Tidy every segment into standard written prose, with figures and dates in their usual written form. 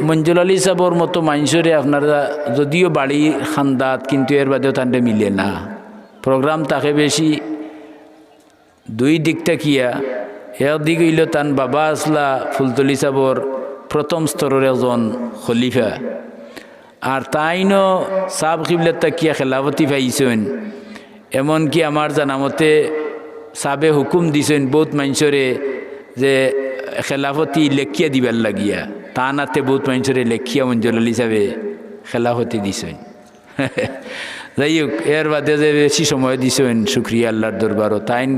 মঞ্জুর আলী সাহর মতো মানুষরে আপনারা যদিও বাড়ি খান্দাত কিন্তু এর বাদেও তান্ডে মিলে না প্রোগ্রাম তাকে বেশি দুই দিকটা কিয়া একদিক হইল তান বাবা আসলা ফুলতলি সাহর প্রথম স্তরের একজন খলিফা আর তাইনও সাব কিবলার তাকিয়া খেলাফতি পাইছেন এমনকি আমার জানামতে সাবে হুকুম দিছেন বহুত মানুষরে যে খেলাফতি লেখিয়া দিবার লাগিয়া তা নাতে বহুত মানুষরে লেখিয়া মঞ্জুর আলী সাহেবে খেলাফতি দিছেন যাই হোক এর বাদে যে বেশি সময় দিছেন শুক্রিয়া আল্লাহর দরবারও তাইন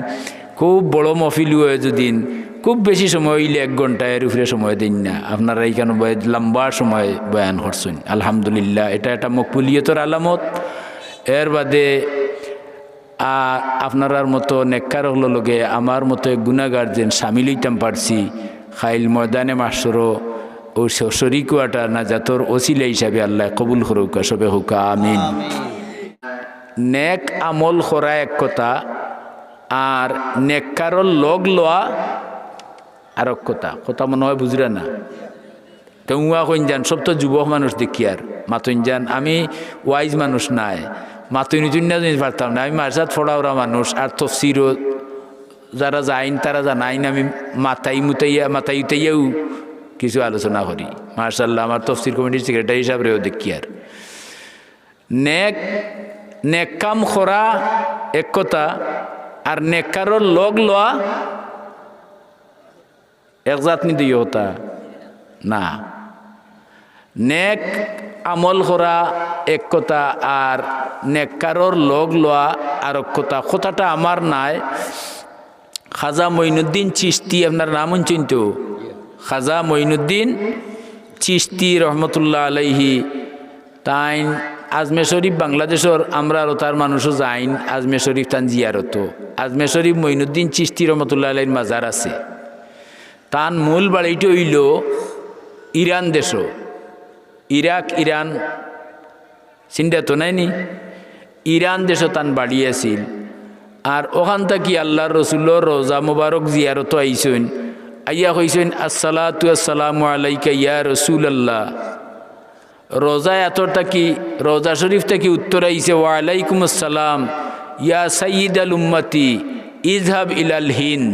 খুব বড় মফিল হয়ে যদিন খুব বেশি সময় হইলে 1 ঘন্টা এর উপরে সময় দিন না আপনারা এইখানে লম্বা সময় বয়ান করছেন আলহামদুলিল্লাহ এটা একটা মকবুলিয়তের আলামত এর বাদে আপনার মতো নেককার হলো লগে আমার মতো গুণাগার যেন সামিল হইতাম পারছি খাইল ময়দানে মাসরও ও শরিক ওয়াটা না যাতর ওসিলা হিসাবে আল্লাহ কবুল করুকা সবে হুকা আমিন নেক আমল করা এক কথা আর নেককারর লগ লওয়া আর এক কথা কথা মনে হয় বুঝরা না তেউয়া কইন যান সব তো যুবক মানুষ দেখি আর মাতইন যান আমি ওয়াইজ মানুষ নাই মাতই নিতুন না জিনিস পারতাম না আমি মার্সাত ফোড়াওরা মানুষ আর তফসিরও যারা যাইন তারা জানাইন আমি মাথাই উঠাইয়াও কিছু আলোচনা করি মার্শাল্লাহ আমার তফসির কমিটির সেক্রেটারি হিসাবেও দেখি আর নেক কাম করা এক কথা আর নেককারর লগ লওয়া এক জাতনি দুই হতা না নেক আমল করা এক কথা আর নেককারর লগ লওয়া আর এক কথা কথাটা আমার নাই খাজা মঈনুদ্দিন চিশতি আপনার নাম চিন্ত খাজা মঈনুদ্দিন চিশতি রহমতুল্লাহ আলাইহি তাইন আজমের শরীফ বাংলাদেশের আমরা আর তার মানুষও যাইন আজমের শরীফ তান জিয়ারত আজমের শরীফ মঈনুদ্দিন চিশতি রহমতুল্লাহ আলাইহির মাজার আছে তান মূল বাড়িটি হইল ইরান দেশ ইরাক ইরান চিন্তা তো নাইনি ইরান দেশ তান বাড়ি আছিল আর ওখান থেকে আল্লাহর রসুল্লর রোজা মুবারক জিয়ারত আইসেন আইয়া কইসেন আসসালাতু আসসালামু আলাইকা ইয়া রাসূলুল্লাহ রোজা এতটা কি রোজা শরীফ থেকে উত্তর আইছে ওয়া আলাইকুম আসসালাম ইয়া সাইয়্যিদাল উম্মতি ইযহাব ইলাল হিন্দ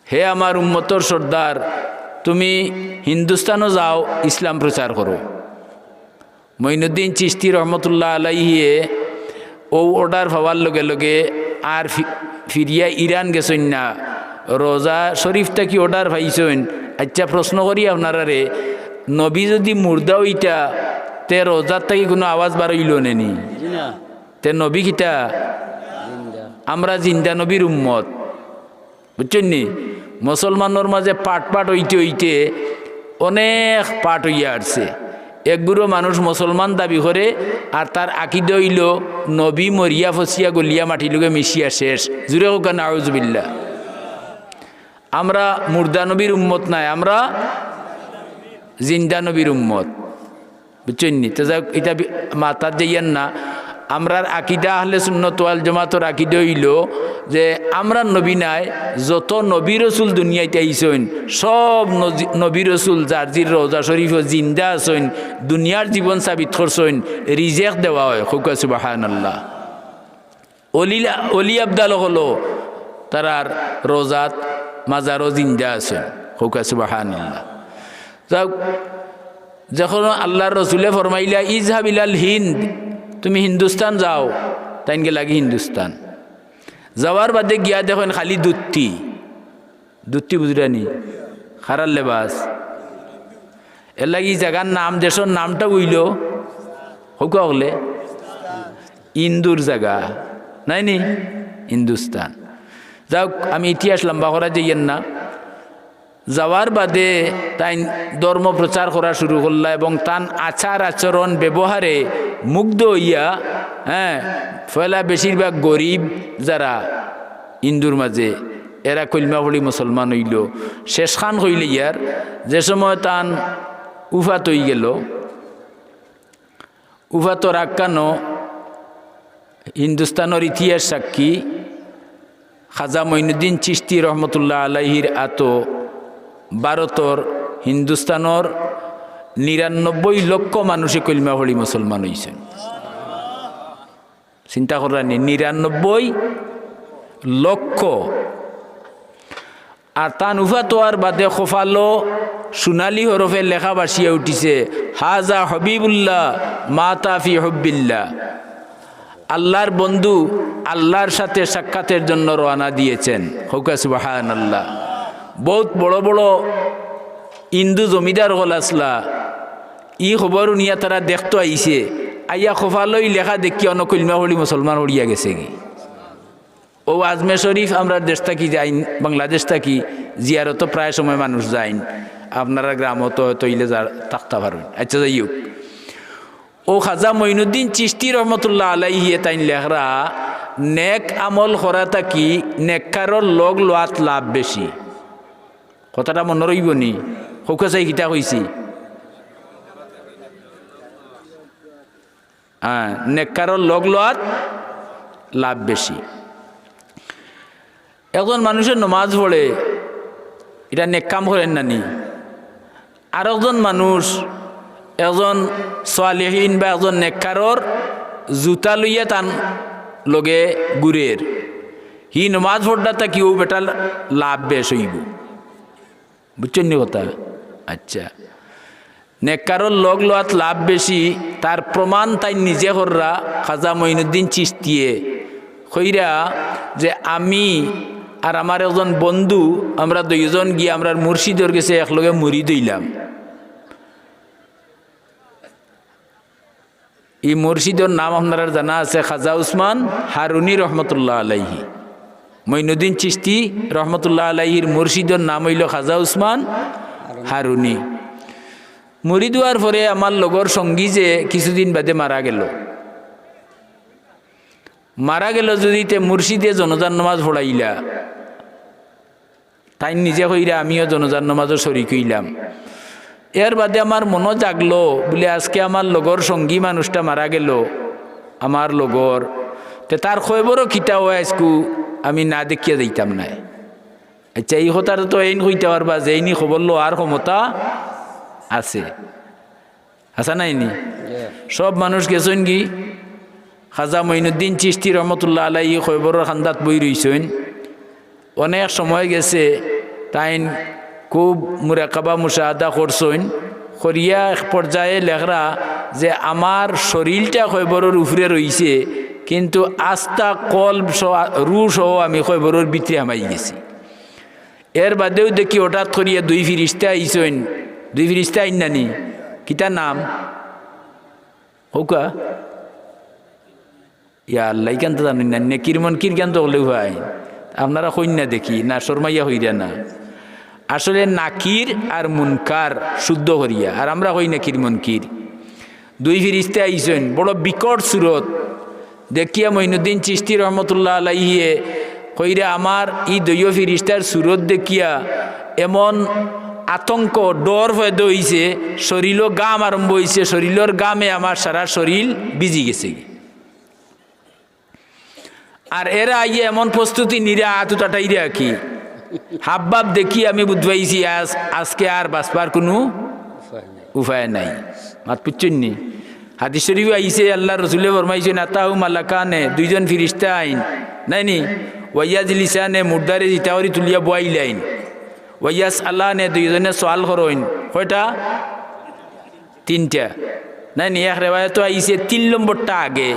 হে আমার উম্মতর সর্দার তুমি হিন্দুস্তানও যাও ইসলাম প্রচার করো মঈনুদ্দিন চিশতি রহমতুল্লাহ আলাইহিয়ে ও অর্ডার পাওয়ার লগে লগে আর ফিরিয়া ইরান গেছেন না রোজা শরীফ থেকে অর্ডার পাইছেন আচ্ছা প্রশ্ন করি আপনারা রে নবী যদি মুর্দা ওইটা তে রোজার থেকে কোনো আওয়াজ বাড়াইল নেনি তে নবী কিটা আমরা জিন্দা নবীর উম্মত বুঝছেন নি মুসলমানের মাঝে পাট হইতে হইতে অনেক পাট হইয়া আসছে একগুলো মানুষ মুসলমান দাবি করে আর তার আকিদা হইল নবী মরিয়া ফসিয়া গলিয়া মাটির লোকে মিশিয়া শেষ জুড়ে হোক নাউজুবিল্লাহ আমরা মুর্দা নবীর উম্মত নাই আমরা জিন্দা নবীর উম্মত বুঝছেন নি তো যাক এটা মাতার যাইয়েন না আমরার আকিদা আহলে সুন্নাত ওয়াল জামাতের আকিদা হইল যে আমরা নবী নাই যত নবী রসুল দুনিয়াতে আইসেন সব নবী রসুল যার জির রোজা শরীফ জিন্দা আছেন দুনিয়ার জীবন সাবিত করছেন রিজেক্ট দেওয়া হয় খুকা সুবহানাল্লাহ অলি আবদাল হলো তারার রোজাত মাজারও জিন্দা আছেন খুকা সুবহানাল্লাহ যখন আল্লাহর রসুলে ফরমাইলা ইযহাব ইলাল হিন্দ তুমি হিন্দুস্তান যাও তাইনকে লাগি হিন্দুস্তান যাওয়ার বাদে গিয়া দেখেন খালি দুত্তি বুঝরানি খারার লেবাস এর লাগি জায়গার নাম দেশের নামটা বুঝল হোক হলে ইন্দুর জায়গা নাইনি হিন্দুস্তান যাক আমি ইতিহাস লম্বা করা যাইয়েন না যাওয়ার বাদে তাই ধর্ম প্রচার করা শুরু করলা এবং তান আচার আচরণ ব্যবহারে মুগ্ধ হইয়া ফয়লা বেশিরভাগ গরিব যারা হিন্দুর মাঝে এরা কলমা পড়ি মুসলমান হইল শেষ খান হইলে ইয়ার যে সময় তান উফাত হয়ে গেল উফাতর আক্কানো হিন্দুস্তানের ইতিহাস সাক্ষী খাজা মঈনুদ্দিন চিশতি রহমতুল্লাহ আলাইহির আতো ভারতর হিন্দুস্তানের ৯৯ লক্ষ মানুষে কলিমা পড়ি মুসলমান হয়েছেন। চিন্তা করানি ৯৯ লক্ষ। আর তান উফা তোয়ার বাদে খোফালো সোনালি হরফে লেখা বাসিয়া উঠিছে হাজা হবিবুল্লাহ মাতা ফি হব্বিল্লাহ। আল্লাহর বন্ধু আল্লাহর সাথে সাক্ষাতের জন্য রওনা দিয়েছেন। হুকা সুবহানাল্লাহ। বহুত বড় বড় হিন্দু জমিদার হল আসলা ই খবর নিয়া তারা দেখতো আইছে, আইয়া খোফালই লেখা দেখি অন্য কলিমা পড়ি মুসলমান হরিয়া গেছে কি। ও আজমে শরীফ আমরা দেশ থাকি যাইন, বাংলাদেশ থাকি জিয়ারত প্রায় সময় মানুষ যাইন, আপনারা গ্রামও তো তৈলে যা থাকতে পারবেন। আচ্ছা যাই হোক, ও খাজা মঈনুদ্দিন চিশতি রহমতুল্লাহ আলাইহি তাইন লেখরা নেক আমল করা থাকি নেককারর লগ লোয়াত লাভ বেশি। কথাটা মনে রইব নি? হোক চাই কিতা কইছি? হ্যাঁ, নেককারর লগ লোয়াত লাভ বেশি। একজন মানুষের নমাজ পড়ে এটা নেক কাম করেন নানি, আর একজন মানুষ একজন সালেহীন বা একজন নেককারর জুতা লইয়া তান লগে গুরের, হি নমাজ পড়াটা কিও বেটা লাভ বেশ হইব। বুঝছেন নি কথা? আচ্ছা, নেককারর লগ লোয়াত লাভ বেশি, তার প্রমাণ তাই নিজে হররা খাজা মঈনুদ্দিন চিশতিয়ে কইরা যে আমি আর আমার একজন বন্ধু আমরা দুইজন গিয়ে আমরা মুর্শিদের গেছে একলগে মুড়ি দইলাম। এই মুর্শিদের নাম আপনারা জানা আছে খাজা উসমান হারুনি রহমতুল্লাহ আলাইহি। মঈনুদ্দিন চিশতি রহমতুল্লাহ আলাইহির মুর্শিদের নাম হইল খাজা উসমান হারুনি। মুড়ি দেওয়ার পরে আমার লগর সঙ্গী যে কিছুদিন বাদে মারা গেল যদি তে মুর্শিদে জনজান নামাজ পড়াইলা, তাই নিজে কইরা আমিও জনজান নামাজও শরীক হইলাম। এর বাদে আমার মনও জাগলো বলে আজকে আমার লগর সঙ্গী মানুষটা মারা গেল আমার লগর, তে তার খবরও খিতা হয় আজকু আমি না দেখিয়া যাইতাম নাই। আচ্ছা, এই কথাটা তো এই কইতে পারবা যে এইনি খবর লো আর ক্ষমতা আছে, আসা নাইনি? সব মানুষ গেছেন কি খাজা মঈনুদ্দিন চিশতি রহমতুল্লাহ আলাইহি খবরের খান্দাত বই রইছেন। অনেক সময় গেছে, তাই খুব মুরাকাবা মুশাহাদা করছেন, করিয়া এক পর্যায়ে লেখরা যে আমার শরীরটা খবরের উপরে রইছে, কিন্তু আস্থা কলব রু সহ আমি খবরের ভিতরে হামাই গেছি। এর বাদেও দেখি হঠাৎ করিয়া দুই ফিরিস্তা আইছেন। দুই ফিরিস্তা আইন নানি, কিতার নাম হৌকা? ইয়া আল্লাহ কেন তো জানেন না, নেকির মনকির কেন তো হলেও ভাই আপনারা কন্যা দেখি না শর্মাইয়া হইরা না। আসলে নাকির আর মুনকার শুদ্ধ করিয়া, আর আমরা হই নাকির মনকির। দুই ফিরিস্তে আইছেন বড় বিকট সুরত দেখিয়া মঈনুদ্দিন চিশতি রহমতুল্লাহ আলাইহিয়ে কইরা আমার ই দৈয় ফিরিস্তার সুরত দেখিয়া এমন আতঙ্ক ডর হয়ে হইছে, শরীরও গাম আরম্ভ হয়েছে, শরীরের গামে আমার সারা শরীর ভিজি গেছে। আর এরা আইয়ে এমন প্রস্তুতি নিরা আতুটাটাইরা কি হাববাব দেখি আমি বুঝবাইছি আজকে আর বাঁচবার কোনো উপায় নাই। মাত পুচ্ছন্নি হাদিস শরীফ আইছে, আল্লাহ রসুলে ফরমাইছেন আতাহু মালাকানে, দুইজন ফিরিস্তা আইন নাইনি, ওয়াইয়াজ লিসানে মুর্দারে জিতাওয়ারি তুলিয়া বয়াইলাইন, ওয়াইয়াস আল্লাহ নে দুইজনে সোয়াল করইন। কয়টা? তিনটা নাইনি। এক রেওয়ায়ত আইছে ৩ নম্বরটা আগে,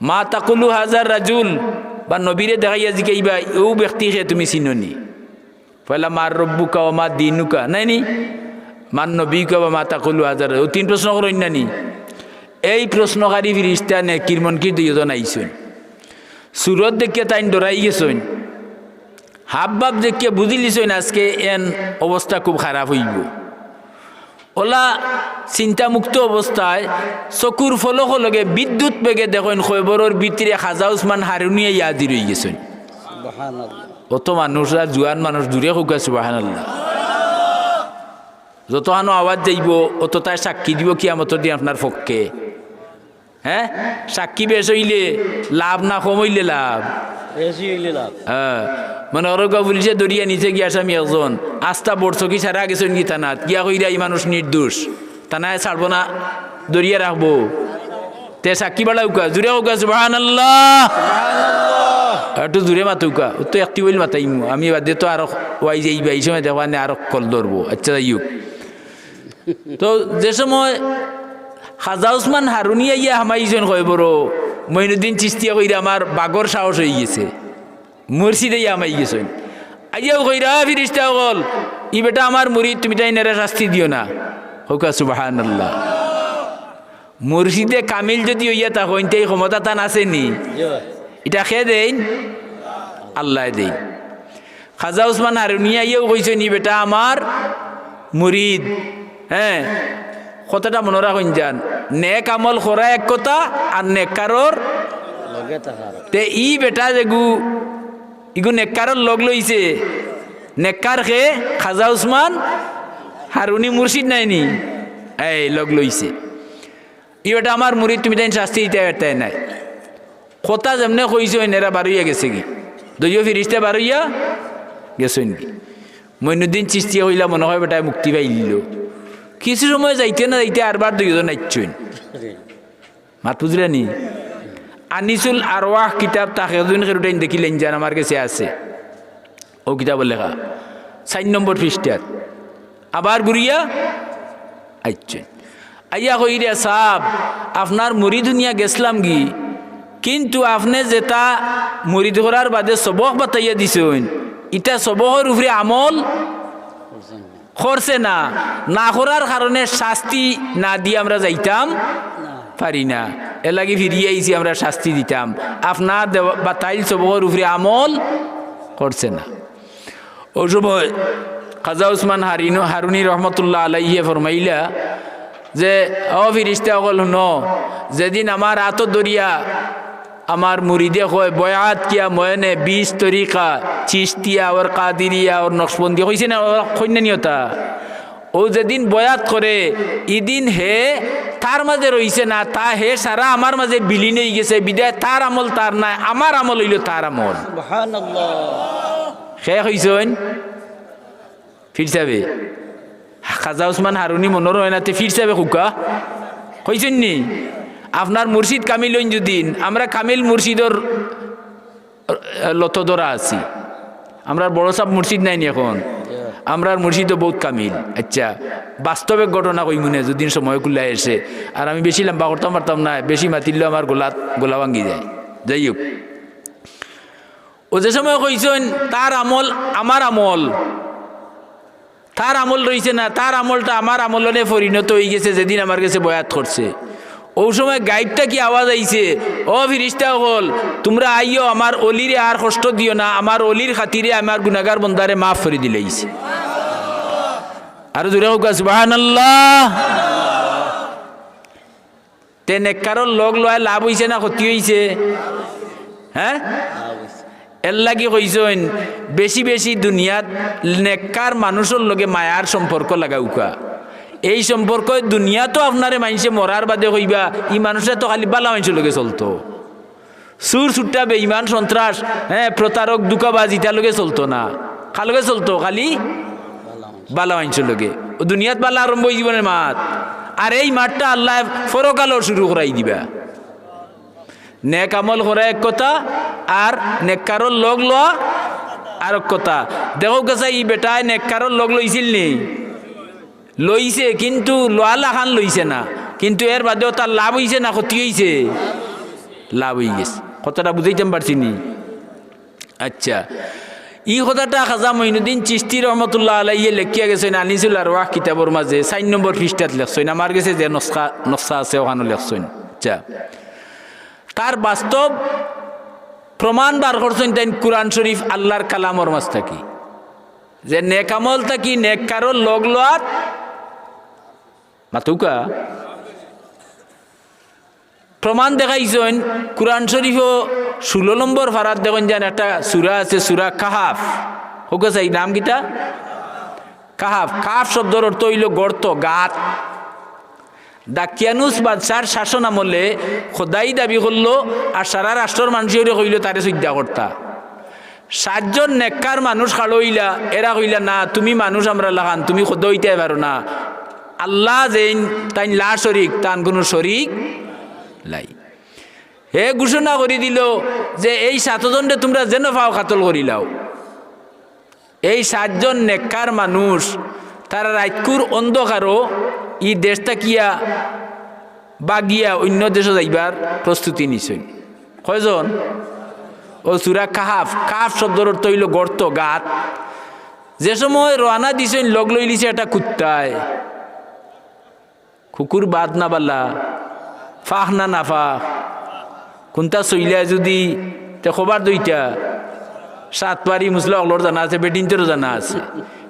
মা তাকুলু হাজার রাজুল, বা নবীরে দেখাইয়া জিকাইবা ও ব্যক্তিকে তুমি চিননি। পয়লা মার রব্বুকা ও মা দিনুকা নাইনি, মান নবীকা বা মা তাকুলু হাজার, ও ৩ প্রশ্ন করেন নানি। এই প্রশ্নকারী ফিরিস্তা নে কিরমনকির দুইজন আইছেন। সুরত দেখিয়া তাই ডরাই গেছেন, হাববাব দেখিয়া বুঝি লিছেন আজকে এন অবস্থা খুব খারাপ হইব। ওলা চিন্তামুক্ত অবস্থায় চকুর ফলক লগে বিদ্যুৎ বেগে দেখেন খবরের ভিতরে খাজা উসমান হারুনিয়া ইয়াদি রয়ে গেছেন। অত মানুষরা জুয়ান মানুষ দূরে হোকা সুবহানাল্লাহ। যত হানো আওয়াজ যাইব অত তাই সাক্ষী দিব কিয়ামতের দিন আপনার পক্ষে। হ্যাঁ, সাক্ষী বেশ হইলে লাভ না কম হইলে লাভ। হ্যাঁ, মনে করো পুলিশে দরিয়া নিচে গিয়া আসামি একজন আস্থা বড়ছো কি সারা গেছেন কি থানাত গিয়া কইরা এই মানুষ নির্দোষ থানায় ছাড়বো না দরিয়া রাখবো তে সাক্ষী বাড়া উকা জুড়ে উকা সুবহানাল্লাহ একটু জুড়ে মাতুকা তো একটি বইল মাতাইম আমি বাদে তো আরো ওয়াই যাই এই সময় দেখবা আরো কল ধরবো আচ্ছা যাইও তো যে সময় খাজা উসমান হারুনি আইয়া হামাইছেন কয় বড় মঈনুদ্দিন চিস্তিয়া কইরা আমার বাগর সাহস হয়ে গেছে মুর্শিদে হামাই গেছেন আইয়াও কইরা ফিরিস্তা হল ই বেটা আমার মুরিদ তুমি তাই নেরা শাস্তি দিও না হোকা সুবহানাল্লাহ মুর্শিদে কামিল যদি হইয়া তা হইন তাই ক্ষমতা তান আসেনি এটা খেয়ে দেন আল্লাহ দেন খাজা উসমান হারুনি আইয়াও কইছেন ই বেটা আমার মুরিদ হ্যাঁ কথাটা মনে রাখুন যান নেক আমল করা এক কথা আর নেককারর তে ই বেটা যেগু ইগু নেককারর লগ লইছে নেককার খে খাজা উসমান হারুনি মুর্শিদ নাইনি এই লগ লইছে ই বেটা আমার মুরিদ তুমি তাই শাস্তি দিতে পারতে নাই কথা যেমনে কইছে এরা বারইয়া গেছে কি দইও ফিরিস্তে বারইয়া গেছেন কি মঈনুদ্দিন চিস্তিয়া হইলা মনে হয় বেটায় মুক্তি পাইল কিছু সময় যাইতে না যাইতে আরবার দুইজন নাইছেন মাত বুঝলেন নি আনিসুল আরওয়াহ কিতাব তাকিয়ুদ্দিন খেরুটাইন দেখিলেন জান আমার কাছে আছে ও কিতাবের লেখা 4 নম্বর পৃষ্ঠাত আবার ঘুরিয়া আইছেন আইয়া কইরা সাহেব আপনার মুরিদ দুনিয়া গেছলাম কি কিন্তু আপনি যেটা মুরিদ করার বাদে সবক বাতাইয়া দিছেন এটা সবকের উপরে আমল করছে না না করার কারণে শাস্তি না দিয়ে আমরা যাইতাম পারি না এর লাগে ফিরিয়ে আইছি আমরা শাস্তি দিতাম আপনার বাতাইল সবকের উপরে আমল করছে না ওই সময় খাজা উসমান হারুনি রহমতুল্লাহ আলাইহি ফরমাইলা যে ও ফিরিস্তা সকল শুন যেদিন আমার হাতত দরিয়া আমার মুরিদে কয় বয়াত কিয়া ময়নে 20 তরিকা চিস্তিয়া और কাদিরিয়া और নকশবন্দি কইছে না কইনা নিয়তা ও যেদিন বয়াত করে ইদিন হে তার মাঝে রইছে না তা হে সারা আমার মাঝে বিলীন হয়ে গেছে বিদায় তার আমল তার নাই আমার আমল হইল তার আমল সুবহানাল্লাহ হে কইছেন ফিরসাবে খাজা উসমান হারুনি মনোর হয় না তে ফিরসাবে খুকা কইছেন নি আপনার মুর্শিদ কামিল হইন যদিন আমরা কামিল মুর্শিদর লতদরা আছি আমরা বড় সাপ মুর্শিদ নাইনি এখন আমরার মুর্শিদও বহুত কামিল আচ্ছা বাস্তবে ঘটনা কই মনে যদিন সময় কুল্লাই এসে আর আমি বেশি লম্বা করতাম পারতাম না বেশি মাতিলেও আমার গোলা ভাঙ্গি যায় যাই হোক ও যে সময় কইছেন তার আমল আমার আমল তার আমল রয়েছে না তার আমলটা আমার আমলনে পরিণত হয়ে গেছে যেদিন আমার কাছে বয়াত করছে ওই সময় গাইডটা কি আওয়াজ আইছে ও ফিরিস্তা হল তোমরা আইও আমার অলিরে আর কষ্ট দিও না আমার অলির খাতিরে আমার গুনাহগার বন্দারে মাফ করে দিলাইছে আর জোরে হোক সুবহানাল্লাহ তে নেককারর লগ লয় লাভ হইছে না ক্ষতি হইছে হ্যাঁ এর লাগি কইছেন বেশি বেশি দুনিয়াত নেককার মানুষের লগে মায়ার সম্পর্ক লাগাউকা এই সম্পর্ক দুনিয়া তো আপনারে মানুষে মরার বাদে কইবা ই মানুষের তো খালি বালা মানুষের লগে চলতো সুর সুট্টা বেঈমান সন্ত্রাস হ্যাঁ প্রতারক দুকাবাজ ইটা লগে চলতো না কার লগে চলতো খালি বালা মানুষের লগে ও দুনিয়াত বালা আরম্ভ জীবনের মাঠ আর এই মাঠটা আল্লাহ ফরকালও শুরু করাই দিবা নেক আমল করা এক কথা আর নেককারর লগ লওয়া আর এক কথা দেখো গেছে ই বেটায় নেককারর লগ লইছিল নি লইছে কিন্তু লোয়া লাখান লইছে না কিন্তু এর বাদেও তার লাভ হইছে না ক্ষতি হইছে লাভ হয়ে গেছে কথাটা বুঝাইতে পারছি নি আচ্ছা ই কথাটা খাজা মঈনুদ্দিন চিশতি রহমতুল্লাহ আলাইহি লেখিয়া গেছেন আনিসুল আরওয়াহ কিতাবর মাঝে 4 নম্বর পৃষ্ঠাত লেখছেন আমার কাছে যে নকশা আছে ওখানে লেখছেন আচ্ছা তার বাস্তব প্রমাণ বার করছেন তাই কুরআন শরীফ আল্লাহর কালামর মাঝ থাকি যে নেক আমল থাকি নেককারর লগ লওয়ার মাতুকা প্রমাণ দেখাইছেন কুরআন শরীফও 16 নম্বর ফারাত দেখুন যেন একটা সূরা আছে সূরা কাহাফ হোক এই নাম কিটা কাহাফ কাহাফ শব্দের অর্থ হইল গর্ত গাত দাকিয়ানুস বাদশার শাসন আমলে খোদাই দাবি করলো আর সারা রাষ্ট্রের মানুষের কইল তারে শ্রদ্ধা কর্তা 7 জন নেককার মানুষ খাড়ইলা, এরা কইলা না তুমি মানুষ আমরা লাগান, তুমি খোদ হইতে পারো না, আল্লাহ যেন তাই লা শরিক, তান কোনো শরিক লাই। হে ঘোষণা করে দিল যে এই 7 জনরে তোমরা যেন পাও কাতল করিলাও। এই 7 জন নেককার মানুষ তারা রাইতকুর অন্ধকারও ই দেশটা কিয়া বাগিয়া অন্য দেশে যাইবার প্রস্তুতি নিছেন। কয়জন? ও সূরা কাহাফ, কাহাফ শব্দের অর্থ হইল গর্ত, গাত। যে সময় রওনা দিছেন লগ লই লিছে একটা কুত্তায়, কুকুর বাদ না বাল্লা, ফাহ না নাফাহ, কোনটা চইলা যদি তে খবর দুইটা 7 পারি মুসলা অগলর জানা আছে, বেটিনতেরও জানা আছে।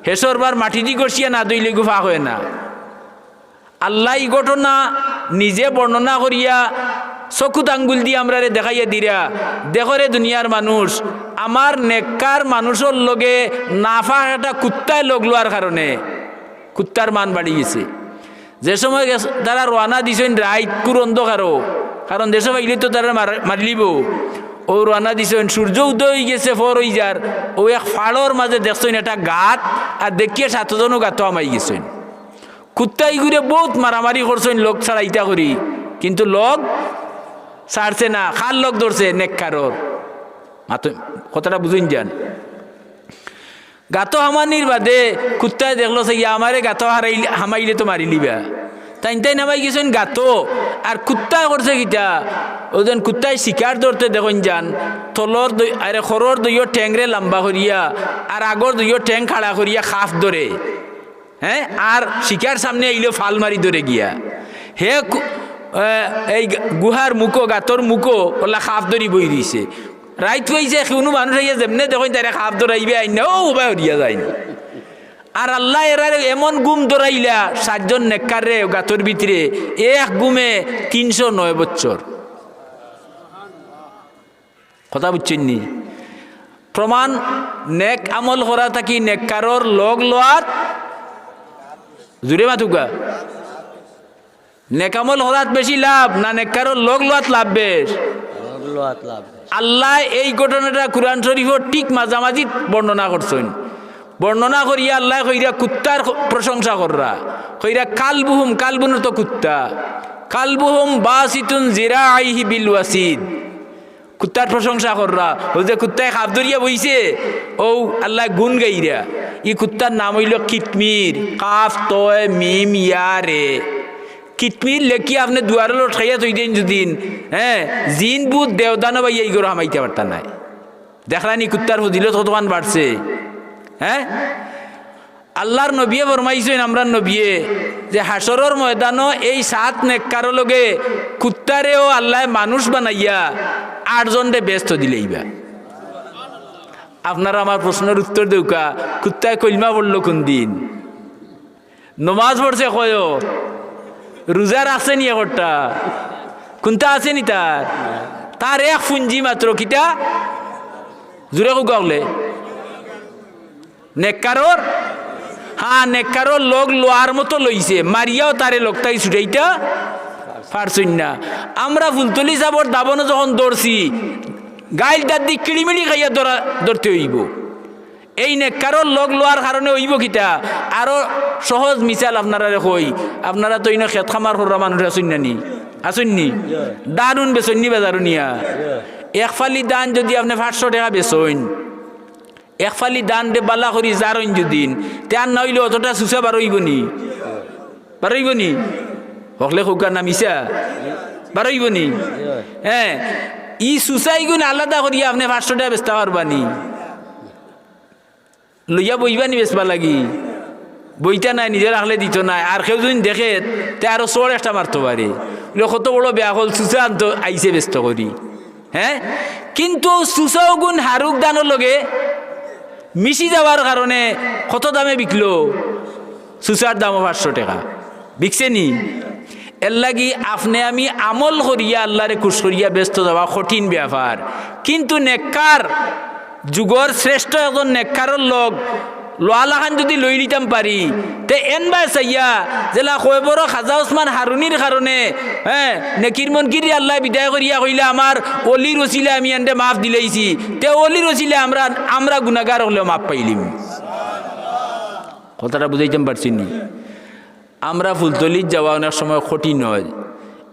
হেসর বার মাটি দি গড়িয়া না দইলে গুফা হয় না। আল্লাহ এই ঘটনা নিজে বর্ণনা করিয়া চকুত আঙ্গুল দিয়ে আমরা দেখাইয়া দিরা, দেখো রে দুনিয়ার মানুষ, আমার নেককার মানুষের লগে নাফা একটা কুত্তায় লগ লোয়ার কারণে কুত্তার মান বাড়ি গেছে। যে সময় তারা রওনা দিছেন রাইত কুর অন্ধকারও, কারণ দেশে পাইলে তো তারা মারিলিব। ও রওনা দিছেন, সূর্য উদয় হয়ে গেছে, ফর হয়ে যার ও এক ফাড়র মাঝে দেখছেন একটা গাত, আর দেখিয়ে 7 জনও গাত আমাই গেছেন। কুত্তাই ঘুরে বহুত মারামারি করছেন লোক ছাড়াইতা করি, কিন্তু লোক ছাড়ছে না। খার লোক ধরছে নেককারর মাত্র, কথাটা বুঝুন যান। গাতো হামানির বাদে কুত্তায় দেখলো সে আমারে গাতো হামাইলে তো মারি লিবা, তাই তাই নামাই গেছেন গাতো। আর কুত্তায় করছে কিটা, ওজন কুত্তায় শিকার ধরতে দেখুন যান, তলর আরে খরর দুইও ঠ্যাংরে লম্বা করিয়া আর আগর দুইও ঠ্যাং খাড়া করিয়া খাফ ধরে, হ্যাঁ, আর শিকার সামনে আইলো ফাল মারি ধরে গিয়া। হে এই গুহার মুখো, গাতর মুখো ওলা খাফ ধরি বই দিছে। রাইত হয়েছে কোনো মানুষ আইয়া যেমনে দেখুন তারা খাফ ধরাইবে আইন ও উপায় হরিয়া যায় না। আর আল্লাহ এরা এমন গুম ধরাইলা 7 জন নেককার রে গাতর ভিতরে, এক গুমে 309 বছর। কথা বুঝছেন নি? প্রমাণ নেক আমল করা থাকি নেককারর লগ লোয়ার জুড়ে মাতুকা। নেকামল হরাত বেশি লাভ না নেককারর লগ লোয়াত লাভ বেশ? আল্লাহ এই ঘটনাটা কুরআন শরীফের ঠিক মাঝামাঝি বর্ণনা করছেন। বর্ণনা করিয়া আল্লাহ কইরা কুত্তার প্রশংসা কররা, কইরা কালবুহুম, কালবুনের তো কুত্তা, কালবুহুম বাসিতুন জিরাইহি বিল ওয়াসিদ, কুত্তার প্রশংসা কররা। ও যে কুত্তায় খাপ ধরিয়া বইছে, ও আল্লাহ গুণ গাইরা। ই কুত্তার নাম হইল কিতমির, কাফ তয় মিম ইয়া রে। কিতমির লেখি আপনি দুয়ারে খাইয়া তৈ দিন যদিন, হ্যাঁ, জিন বুধ দেওদানো ভাই এই করে হামাইতে পারতাম নাই। দেখলানি কুত্তার ফজিলত কতক্ষণ বাড়ছে, হ্যাঁ। আল্লাহর নবিয়ে ফরমাইছেন আমরা নবিয়ে যে হাসরের ময়দানও এই 7 নেককার লগে কুত্তারেও আল্লাহ মানুষ বানাইয়া 8 জনরে ব্যস্ত দিলেইবা। আপনারা আমার প্রশ্নের উত্তর দেউকা, কুত্তায় কলমা পড়লো কোন দিন? নমাজ পড়ছে কয়? রোজা রাখছে নি একটা? কোনটা আছে নি তার? তার এক ফুঞ্জি মাত্র কিটা জুড়ে কুকালে নেককারর, হ্যাঁ, নেককারর লোক লোয়ার মতো লইছে, মারিয়াও তারে লোকটাই ছুটাইটা পারছই না। আমরা ফুলতলি যাবর দাবনো যখন দৌড়ছি, গাইলটার দিক কিড়িমিড়ি খাইয়া ধরতে হইব। এই নেককারর লোক লোয়ার কারণে হইব কিটা। আরো সহজ মিসাল আপনারা কই, আপনারা তো ইনো খেত খামার করা মানুষ আসুন না নি, আসুন নি? দানুন বেচন নি বেজারুনিয়া? এক ফালি দান যদি আপনি 500 টাকা বেচইন, এক ফালি দান দে বালা করি যারইন যদিন, তেন নইলে অতটা সুসা বারইব নি? বারইব নি? হকলে খুকার নামিছা বারইব নি? হ্যাঁ, ই সুসাই গুণ আলাদা করিয়া আপনি 500 টাকা বেচতে পারবানি? লইয়া বইবানি বেচবা লাগি? বইটা নাই, নিজের রাখলে দিত নাই। আর কেউ যদি দেখে তে আরো চোর একটা মারতে পারে, কত বড় বেয়া হল, সুসা আনতো আইসে ব্যস্ত করি, হ্যাঁ। কিন্তু সুসাও গুণ হারুক দানোর লগে মিশি যাওয়ার কারণে কত দামে বিকলো? সুসার দামও 500 টাকা বিকছে নি? এর লাগি আপনি আমি আমল করিয়া আল্লাহরে খুশ করিয়া ব্যস্ত যাওয়া কঠিন ব্যাপার। কিন্তু নেককার যুগর শ্রেষ্ঠ একজন নেককারর লোক লোয়ালাখান যদি লই লিতাম পারি তে এনবাই চাইয়া জেলা কয়বর খাজা ওসমান হারুনির কারণে নেকির মনকির আল্লাহ বিদায় করিয়া কইলে আমার অলির ওসিলে আমি এনতে মাফ দিলাইছি তে অলির ওসিলে আমরা গুনাহগার হলেও মাফ পাইলিম। কথাটা বুঝাইতাম পারছি নি? আমরা ফুলতলির যাওয়া অনেক সময় কঠিন হয়,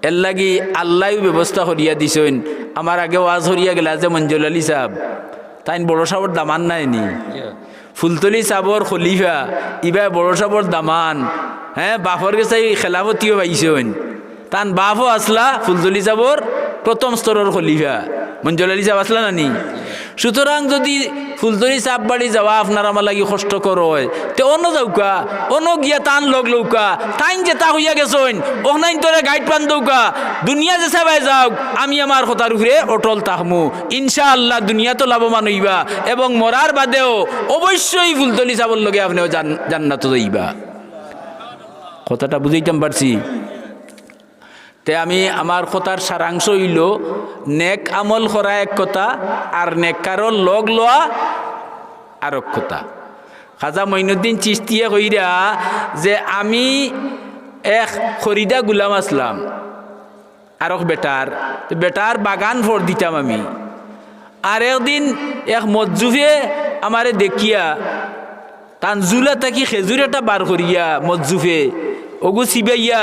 এর লাগি আল্লাহ ব্যবস্থা করিয়া দিছেন। আমার আগে ওয়াজ হরিয়া গেলা যে মঞ্জুর আলী সাহেব তাই বড় সাবর দামান নাইনি, ফুলতলি সাবর খলিফা ইবা বড় সাবর দামান, বাপর গেছে খেলাফতিও পাইছেন, তান বাপও আসলা ফুলতলি সাবর প্রথম স্তরের খলিফা মঞ্জুর আলী সাহেব আসলা নানি। সুতরাং যদি ফুলতলি সাপ বাড়ি যাওয়া আপনার আমার লাগি কষ্টকর হয় তে অন্য যাওকা, অন্য গিয়া টান লগ লৌকা, টাইন যে তা হইয়া গেছেন অনাইন তোরে গাইড পান দৌকা, দুনিয়া যে সেবাই যাওক আমি আমার কথার ঘুরে অটল তাহমু, ইনশাআল্লাহ দুনিয়া তো লাভবান হইবা এবং মরার বাদেও অবশ্যই ফুলতলি সাবর লগে আপনিও জান্নাত যাইবা। কথাটা বুঝাইতাম পারছি? তে আমি আমার কথার সারাংশ হইল নেক আমল করা এক কথা আর নেককারর লগ লওয়া আর এক কথা। খাজা মঈনুদ্দিন চিশতিয়া কইরা যে আমি এক খরিদা গুলাম আসলাম আর বেটার বাগান ফর দিতাম আমি, আর একদিন এক মজ্জুফে আমারে দেখিয়া তান জুলা থাকি খেজুর একটা বার করিয়া মজ্জুফে ওগু সিবাইয়া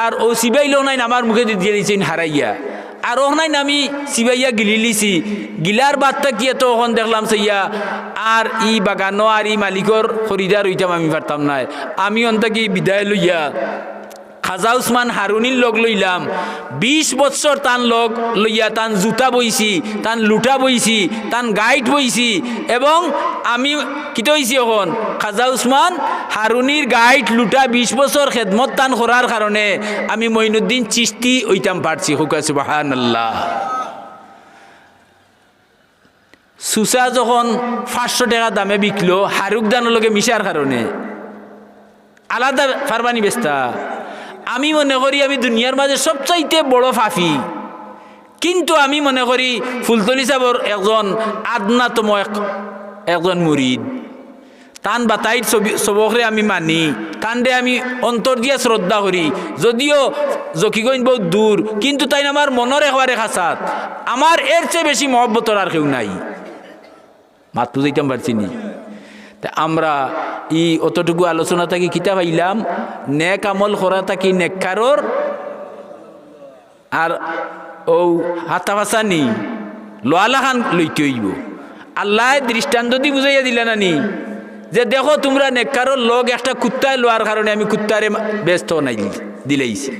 আর ও সিবাইলেও নাই আমার মুখে দিয়ে দিয়েছেন হারাইয়া, আর ও নাই আমি সিবাইয়া গিলি লিছি, গিলার বাদটা কি এত ওখান দেখলাম সাইয়া আর ই বাগানো আর ই মালিকর খরিদার হইতাম আমি পারতাম না। আমি অন্তাকি বিদায় লইয়া খাজা ওসমান হারুনির লগ লইলাম, 20 বছর তান লগ লইয়া তান জুতা বইছি, তান লুটা বইছি, তান গাইড বইছি এবং আমি কিতো হইছি এখন খাজা ওসমান হারুনির গাইড লুটা 20 বছর খেদমত তান করার কারণে আমি মঈনুদ্দিন চিশতি হইতাম পারছি। হুকা সুবহানাল্লাহ। সুসা যখন 500 টাকা দামে বিকলো হারুক দানের লগে মিশার কারণে আলাদা ফারবানি বেস্তা, আমি মনে করি আমি দুনিয়ার মাঝে সবচাইতে বড় ফাফি, কিন্তু আমি মনে করি ফুলতলি সাবর একজন আদনাতম একজন মুরিদ, তান বাতাইর সবকরে আমি মানি, তানরে আমি অন্তর দিয়া শ্রদ্ধা করি, যদিও জকিগঞ্জ বহুত দূর কিন্তু তাই আমার মনের একবারে খাসাত, আমার এর চেয়ে বেশি মহব্বতর আর কেউ নাই। মাত বুঝাইতাম পারছি নি? তা আমরা অতটুকু আলোচনা থাকি কিতা পাইলাম, নেক আমল করা থাকি নেককারর আর ও হাতাফাসা নি লোয়ালাখান লইতে হইব। আল্লাহ দৃষ্টান্ত দি বুঝাইয়া দিলা নানি যে দেখো তোমরা নেককারর লগ একটা কুত্তায় লোয়ার কারণে আমি কুত্তারে ব্যস্ত নাই দিলাইছি,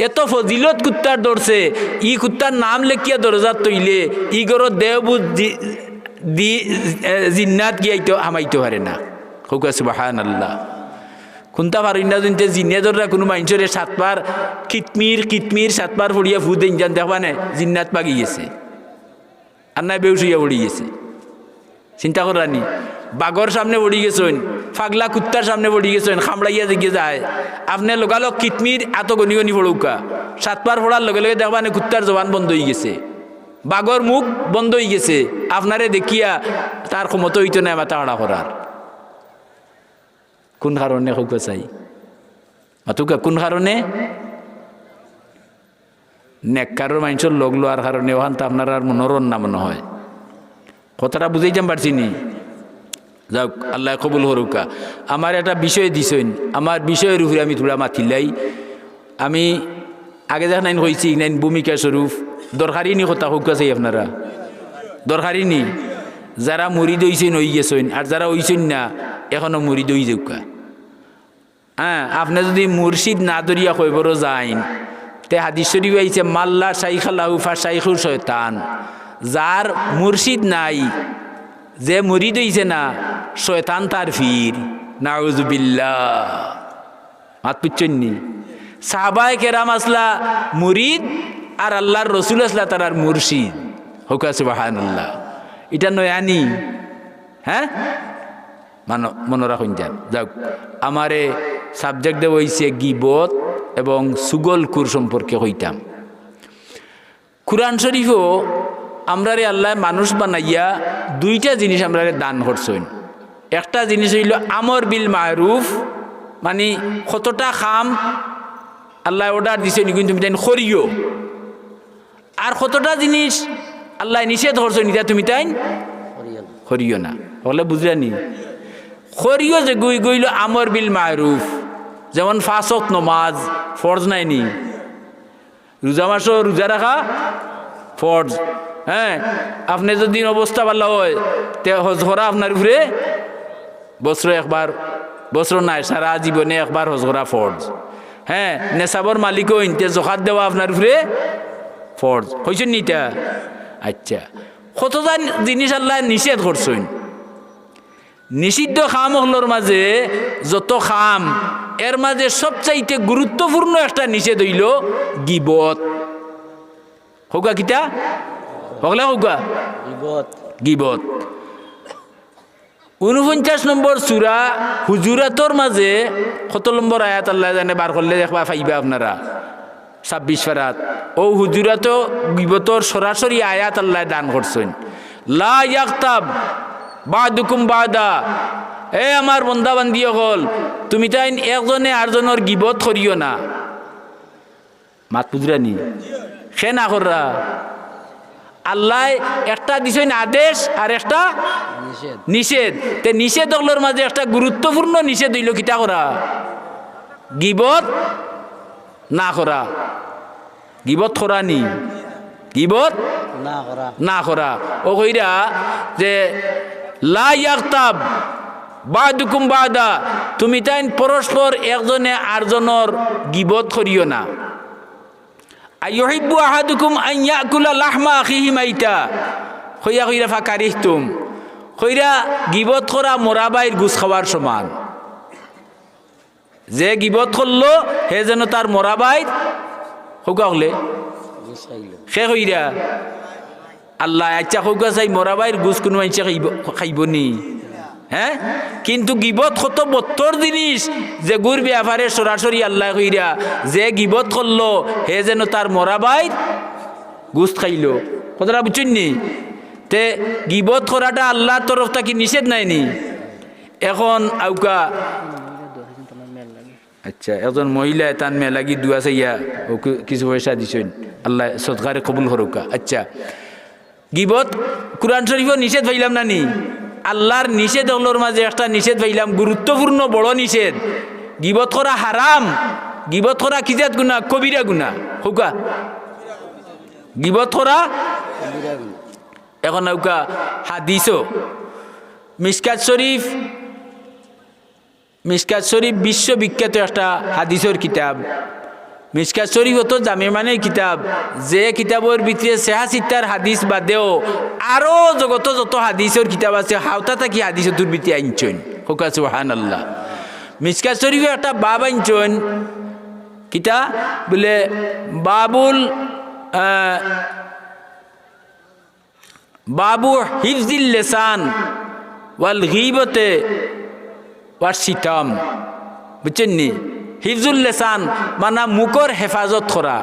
এত ফজিলত কুত্তার ধরছে, ই কুত্তার নাম লেখিয়া দরজাত তৈলে ই গরো দেবুদ জিন্নাত গিয়াইতো হামাইতে পারে না। হুকা সুবহানাল্লাহ। কোনটা পারি না যদি জিনে ধরা কোনো মানুষের 7 বার কিতমির 7 বার পড়িয়া ফু দেন যান দেখবা না জিন্নাত পাগি গেছে আর না বেউসিয়া পড়ি গেছে। চিন্তা করানি বাঘর সামনে পড়ি গেছেন, ফাগলা কুত্তার সামনে পড়ি গেছেন, খামড়াইয়া দিকে যায় আপনি লোকালক কিতমির এত গনি গনি পড়ুকা 7 বার পড়ার লগে লগে দেখবা না কুত্তার জবান বন্ধ হয়ে গেছে, বাঘর মুখ বন্ধ হয়ে গেছে, আপনারে দেখিয়া তার ক্ষমতা হইতো না মাথা কাড়া করার। কোন কারণে হোক চাই মাতুকা, কোন কারণে? নেককারর মানুষের লগ লোয়ার কারণে ওখান তো আপনার আর মনোরণ না মনে হয়। কথাটা বুঝাইতাম পারছি নি? যাক আল্লাহ কবুল হরুকা। আমার একটা বিষয় দিছেন, আমার বিষয়ের উপরে আমি থোড়া মাতিলাই। আমি আগে যখন নাইন হয়েছি নাইন ভূমিকা স্বরূপ দরকারি নি কথা হোক চাই আপনারা দরকারি নি, যারা মুরিদ হইছেন হয়ে গেছেন আর যারা হইছেন না এখনো মুরিদ হয়ে যাউকা। আপনি যদি মুর্শিদ না ধরিয়া কইবরও যাইন তে হাদিস শরীফ আইছে মাল্লা শাইখালাহু ফা শাইখুল শয়তান, যার মুর্শিদ নাই যে মুরিদ হইছে না শয়তান তার ফির। নাউজুবিল্লাহ। মাত পুচ্ছন্নি সাহাবায়ে কেরাম আসলা মুরিদ আর আল্লাহর রসুল আসলা তার মুর্শিদ। হুকা সুবহানাল্লাহ। এটা নয়ানি হ্যাঁ মনে রাখুন যান। যাক আমারে সাবজেক্ট দেওয়া হয়েছে গিবত এবং সুগলকুর সম্পর্কে হইতাম। কুরআন শরীফও আমরারে আল্লাহ মানুষ বানাইয়া 2টা জিনিস আমরারে দান করছেন। একটা জিনিস হইল আমর বিল মারুফ, মানে কতটা খাম আল্লাহ অর্ডার দিছে নি কিন্তু তুমি তাই করিও, আর কতটা জিনিস আল্লাহ নিষেধ করছো নিতা তুমি তাই করিও না। বলে বুঝলা নি? করিও যে গইল আমর বিল মারুফ, যেমন 5 ওয়াক্ত নমাজ ফরজ নাই নি, রোজা মাসও রোজা রাখা ফরজ। হ্যাঁ, আপনি যদি অবস্থা ভালো হয় তে হজ করা আপনার উপরে বছর একবার, বছর নাই সারা জীবনে একবার হজ করা ফরজ। হ্যাঁ, নেশাবর মালিক হইতে জকাত দেওয়া আপনার উপরে ফরজ হয়েছেন নিটা। আচ্ছা, কতটা জিনিস আল্লাহ নিষেধ করছেন। নিষিদ্ধ খাম হলোর মাঝে যত খাম, এর মাঝে সবচাইতে গুরুত্বপূর্ণ একটা নিষেধ হইল গিবত। হোকা কিতা হগলা হোকা গিবত। 49 নম্বর সূরা হুজুরাতর মাঝে কত নম্বর আয়াত আল্লাহ জানে, বার করলে দেখবা পাইবা আপনারা 26 পারাত। ও হুজুরাত গিবতর সরাসরি আয়াত আল্লাহ দান করছেন, লা ইয়াগতাব বাদুকুম বাদা। এ আমার বন্দা বান্দি হল, তুমি তাই একজনে আরজনের গিবত করিও না। মাত বুঝরানি সে না কররা। আল্লাহ একটা দিছেন আদেশ আর একটা নিষেধ। তে নিষেধ হলোর মাঝে একটা গুরুত্বপূর্ণ নিষেধ হইল কিতা করা, গিবত না করা। গিবত করা নি, গিবত না করা। ও কইরা যে লা ইয়াগতাব বাদুকুম বাদা, তুমি তাই পরস্পর একজনে আরজনের গিবত করিও না। আইয়ুহিব্বু আহাদুকুম আন ইয়াকুলা লাহমা আখিহি মাইতা, কইয়া কইরা ফাকারিহতুম, কইরা গিবত করা মোরাবাইর গুছ খাওয়ার সমান। যে গিবত করলো হে যেন তার মোরাবাইর হুকা হলে সে কইরা আল্লাহ আচ্ছা হুকা চাই মোরাবাইর গুছ কোনো মানুষে খাইব নি? হ্যাঁ, কিন্তু গিবত কত বত্তর জিনিস যে গুর ব্যাপারে সরাসরি আল্লাহ কইরা যে গিবত করলো হে যেন তার মোরাবাইর গুছ খাইলো। কথাটা বুঝছেন নি? তে গিবত করাটা আল্লাহর তরফ থেকে নিষেধ নাইনি। এখন আউকা আচ্ছা, একজন মহিলা তান মেয়ে লাগি দুয়া চাইয়া কিছু পয়সা দিছেন, আল্লাহ সৎকারে কবুল করুকা। আচ্ছা, গিবত কুরআন শরীফও নিষেধ পাইলাম না নি? আল্লাহর নিষেধ হলোর মাঝে একটা নিষেধ পাইলাম, গুরুত্বপূর্ণ বড় নিষেধ। গিবত করা হারাম। গিবত করা কিজাত গুনাহ, কবিরা গুনাহ। হুকা গিবত করা এখন নৌকা হাদিসও মিশকাত শরীফ বিশ্ববিখ্যাত একটা হাদিসের কিতাব। মিশকাত শরীফ হতো জামে মানের কিতাব, যে কিতাবের ভিতরে 66 হাদিস বাদেও আরো জগত যত হাদিসের কিতাব আছে হাওতা থাকি হাদিসের ভিতরে আনছেন। হোকা সুবহানাল্লাহ। মিশকাত শরীফে একটা বাব আনছেন, কিতা বলে বাবু হিফজিল লিসান ওয়াল গীবতে ওয়াস সিতাম। বুঝছেন নি? হিফজুল লিসান মানে মুখর হেফাজত করা।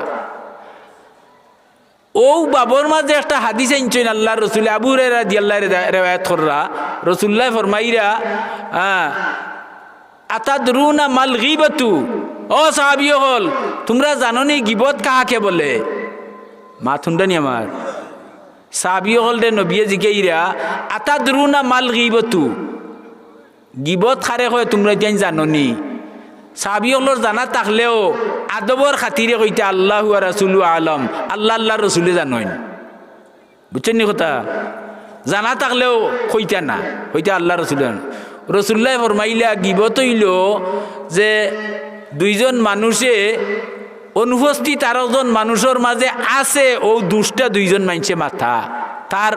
ও বাবর মাঝে একটা হাদিস আনছেন আল্লাহ রসুল আবু হুরায়রা রাদিয়াল্লাহু আনহু রিওয়ায়াত করা, রাসূলুল্লাহ ফরমাইরা আতাদরুনা মাল গীবাতু, ও সাহাবী হল তোমরা জানো নি গীবত কাকে বলে? মাথুন্ডানি আমার সাহাবী হল রে নবিয়ে জিগাইরা আতাদরুনা মাল গীবাতু, গীবত কারে কয় তোমরা জানো নি? সাহাবী হলর জানা থাকলেও আদবর খাতিরে কইতে আল্লাহু ওয়া রাসূলু আলম, আল্লাহ রসুলে জানেন। বুঝছেন নি কথা? জানা থাকলেও কইতা না, কইতে আল্লাহ রসুল। রসুল্লাহ ফরমাইলা গীবত হইল যে দুইজন মানুষে অনুপস্থিত আরেকজন মানুষের মাঝে আছে, ও দুষ্টা দুইজন মানুষে মাথা তার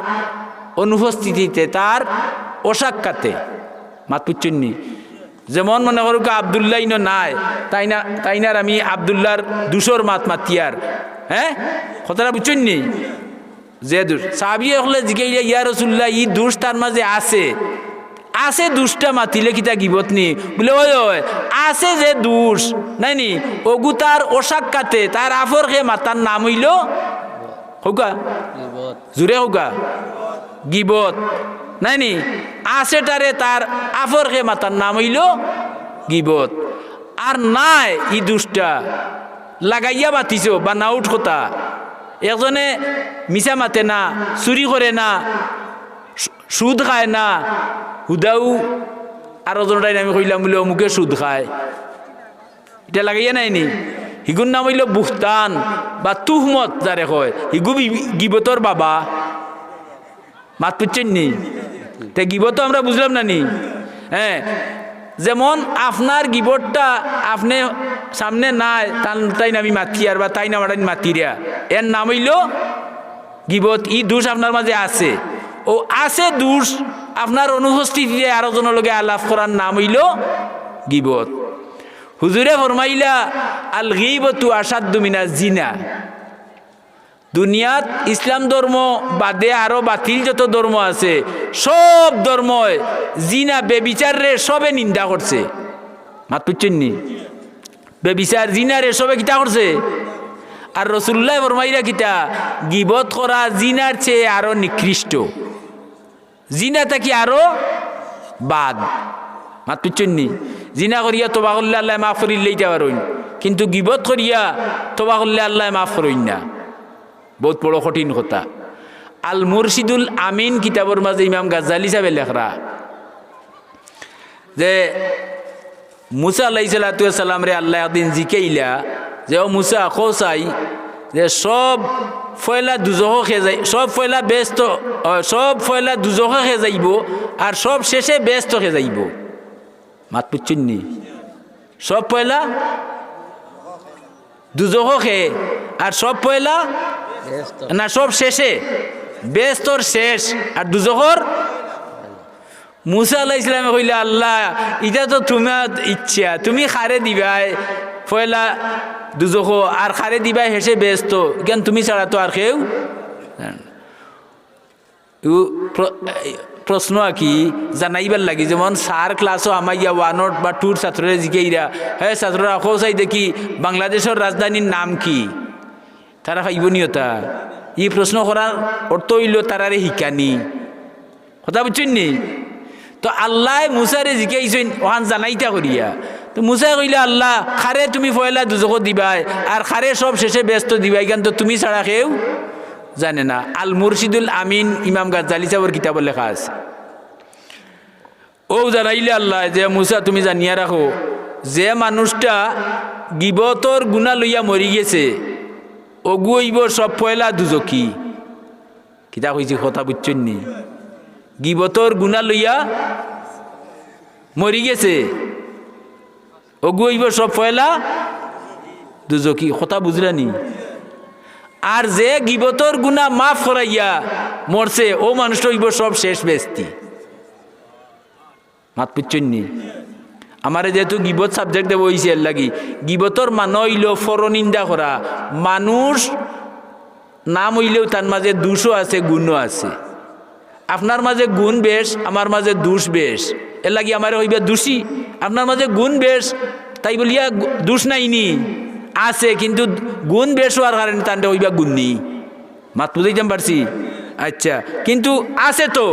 অনুপস্থিতিতে, তার অসাক্ষাতে। মাত পুচ্ছেন নি? যেমন মনে করো আবদুল্লাহ ইনো নাই, তাইনার আমি আবদুল্লাহর দুশোর মাতিয়ার। হ্যাঁ, কথাটা বুঝছেন নি? যে দুষ সাহাবী হলে জিগাইলা ইয়া রাসূলুল্লাহ ই দুষ তার মাঝে আছে দুষ্টা মাতিলে কিতা গিবত নি? বলে ওই আছে যে দুষ নাই নি ওগু তার অসাক্ষাতে তার আফর খে মাতার নাম হইল হোকা জুড়ে হোকা গিবত নাই নি আছে তারে তার আফরকে মাতার নাম হইল গিবত। আর নাই ই দুষ্টা লাগাইয়া মাতিছ বা নাউট কথা, একজনে মিছা মাতে না, চুরি করে না, সুদ খায় না, হুদাও আর ওজনটাই আমি কইলাম বলে অমুকে সুদ খায়, এটা লাগাইয়া নাইনি। হিগুর নাম হইল বুহতান বা তুহমত যারে কয়, হিগু গিবতর বাবা। মাত পুচ্ছেন নি? তে গিবত আমরা বুঝলাম না নি? হ্যাঁ, যেমন আপনার গিবতটা আপনি সামনে নাই, তাই না আমি মাতি আর বা তাই না আমার মাতিরা, এর নাম হইল গিবত। ই দোষ আপনার মাঝে আছে, ও আছে দোষ আপনার অনুপস্থিতিতে আরো জনের লগে আলাপ করার নাম হইল গিবত। হুজুরে ফরমাইলা আল গীবতু আসাদ্দু মিনাজ জিনা। দুনিয়াত ইসলাম ধর্ম বাদে আরো বাতিল যত ধর্ম আছে সব ধর্মই জিনা বেবিচার রে সবে নিন্দা করছে। মাত বুঝছেন নি? বেবিচার জিনা রে সবে কিতা করছে। আর রাসূলুল্লাহ ফরমাইলা কিতা, গীবত করা জিনার চেয়ে আরো নিকৃষ্ট, জিনাটা কি আরো বাদ। মাত বুঝছেন নি? জিনা করিয়া তোবা করলে আল্লাহ মাফ করিলেইতে পারেন, কিন্তু গীবত করিয়া তোবা করলে আল্লাহ মাফ করেন না। বহুত বড় কঠিন কথা। আল মুরশিদুল আমিন কিতাবর মাঝে ইমাম গাজ্জালি সাহেব লেখরা যে মুসা আলাইহিস সালাম রে আল্লাহ একদিন জিকাইলা যে ও মুসা কৌসাই যে সব ফয়লা দুজখ খেয়ে যাই, সব ফয়লা ব্যস্ত, সব ফয়লা দুজখ খেয়ে যাইব আর সব শেষে ব্যস্ত খেয়ে যাইব। মাত পুচ্ছেন নি? সব পয়লা দুজখ খেয়ে আর সব পয়লা না, সব শেষে ব্যস্তর শেষ আর দুজখর। মুসা আলাইহিস সালামে কইলা আল্লাহ এটা তো তোমার ইচ্ছা, তুমি খারে দিবাই পয়লা দুজখ আর খারে দিবাই হেসে ব্যস্ত, কেন তুমি ছাড়া তো আর কেউ। প্রশ্ন কি জানাইবার লাগে, যেমন সার ক্লাসও আমার ইয়া 1 বা 2 ছাত্ররা জিজ্ঞাইরা, হ্যাঁ ছাত্ররা খোঁজাই দেখি বাংলাদেশের রাজধানীর নাম কি, তারা ভাইবনীয়তা এই প্রশ্ন করার অর্থ হইল তারারে শিকানি। কথা বুঝছেন নি? তো আল্লাহ মুসারে জিজ্ঞাইছেন ওখান জানাইতা করিয়া, তো মুসাই কইলা আল্লাহ খারে তুমি পয়লা দুজখ দিবাই আর খারে সব শেষে ব্যস্ত দিবাই, কেন তো তুমি ছাড়া কেউ জানে না। আল মুরশিদুল আমিন ইমাম গাজ্জালি সাহেবের কিতাবে লেখা আছে। ও জানাইলে আল্লাহ যে মুসা তুমি জানিয়া রাখো, যে মানুষটা গিবতর গুণা লইয়া মরি গেছে অগুইব সব পয়লা দুজকি। কিতা কইছি কথা বুঝছেন নি? গিবতর গুণা লইয়া মরি গেছে অগুইব সব পয়লা দুজকি। কথা বুঝলানি? আর যে গিবতর গুণা মাফ করাইয়া মরছে ও মানুষটা হইব সব শেষ বেস্তি। মাত বুঝছেন নি? আমার যেহেতু গিবত সাবজেক্ট দেব হইছে এর লাগি, গিবতর মান হইল ফরনিন্দা করা। মানুষ নাম হইলেও তার মাঝে দোষও আছে গুণও আছে। আপনার মাঝে গুণ বেশ, আমার মাঝে দোষ বেশ, এর লাগি আমার হইবা দোষী। আপনার মাঝে গুণ বেশ তাই বলিয়া দোষ নাইনি আছে, কিন্তু গুণ বেশ হওয়ার কারণে তান্ডে হইবা গুণ নেই। মাত বুঝাইতে পারছি? আচ্ছা, কিন্তু আছে তো।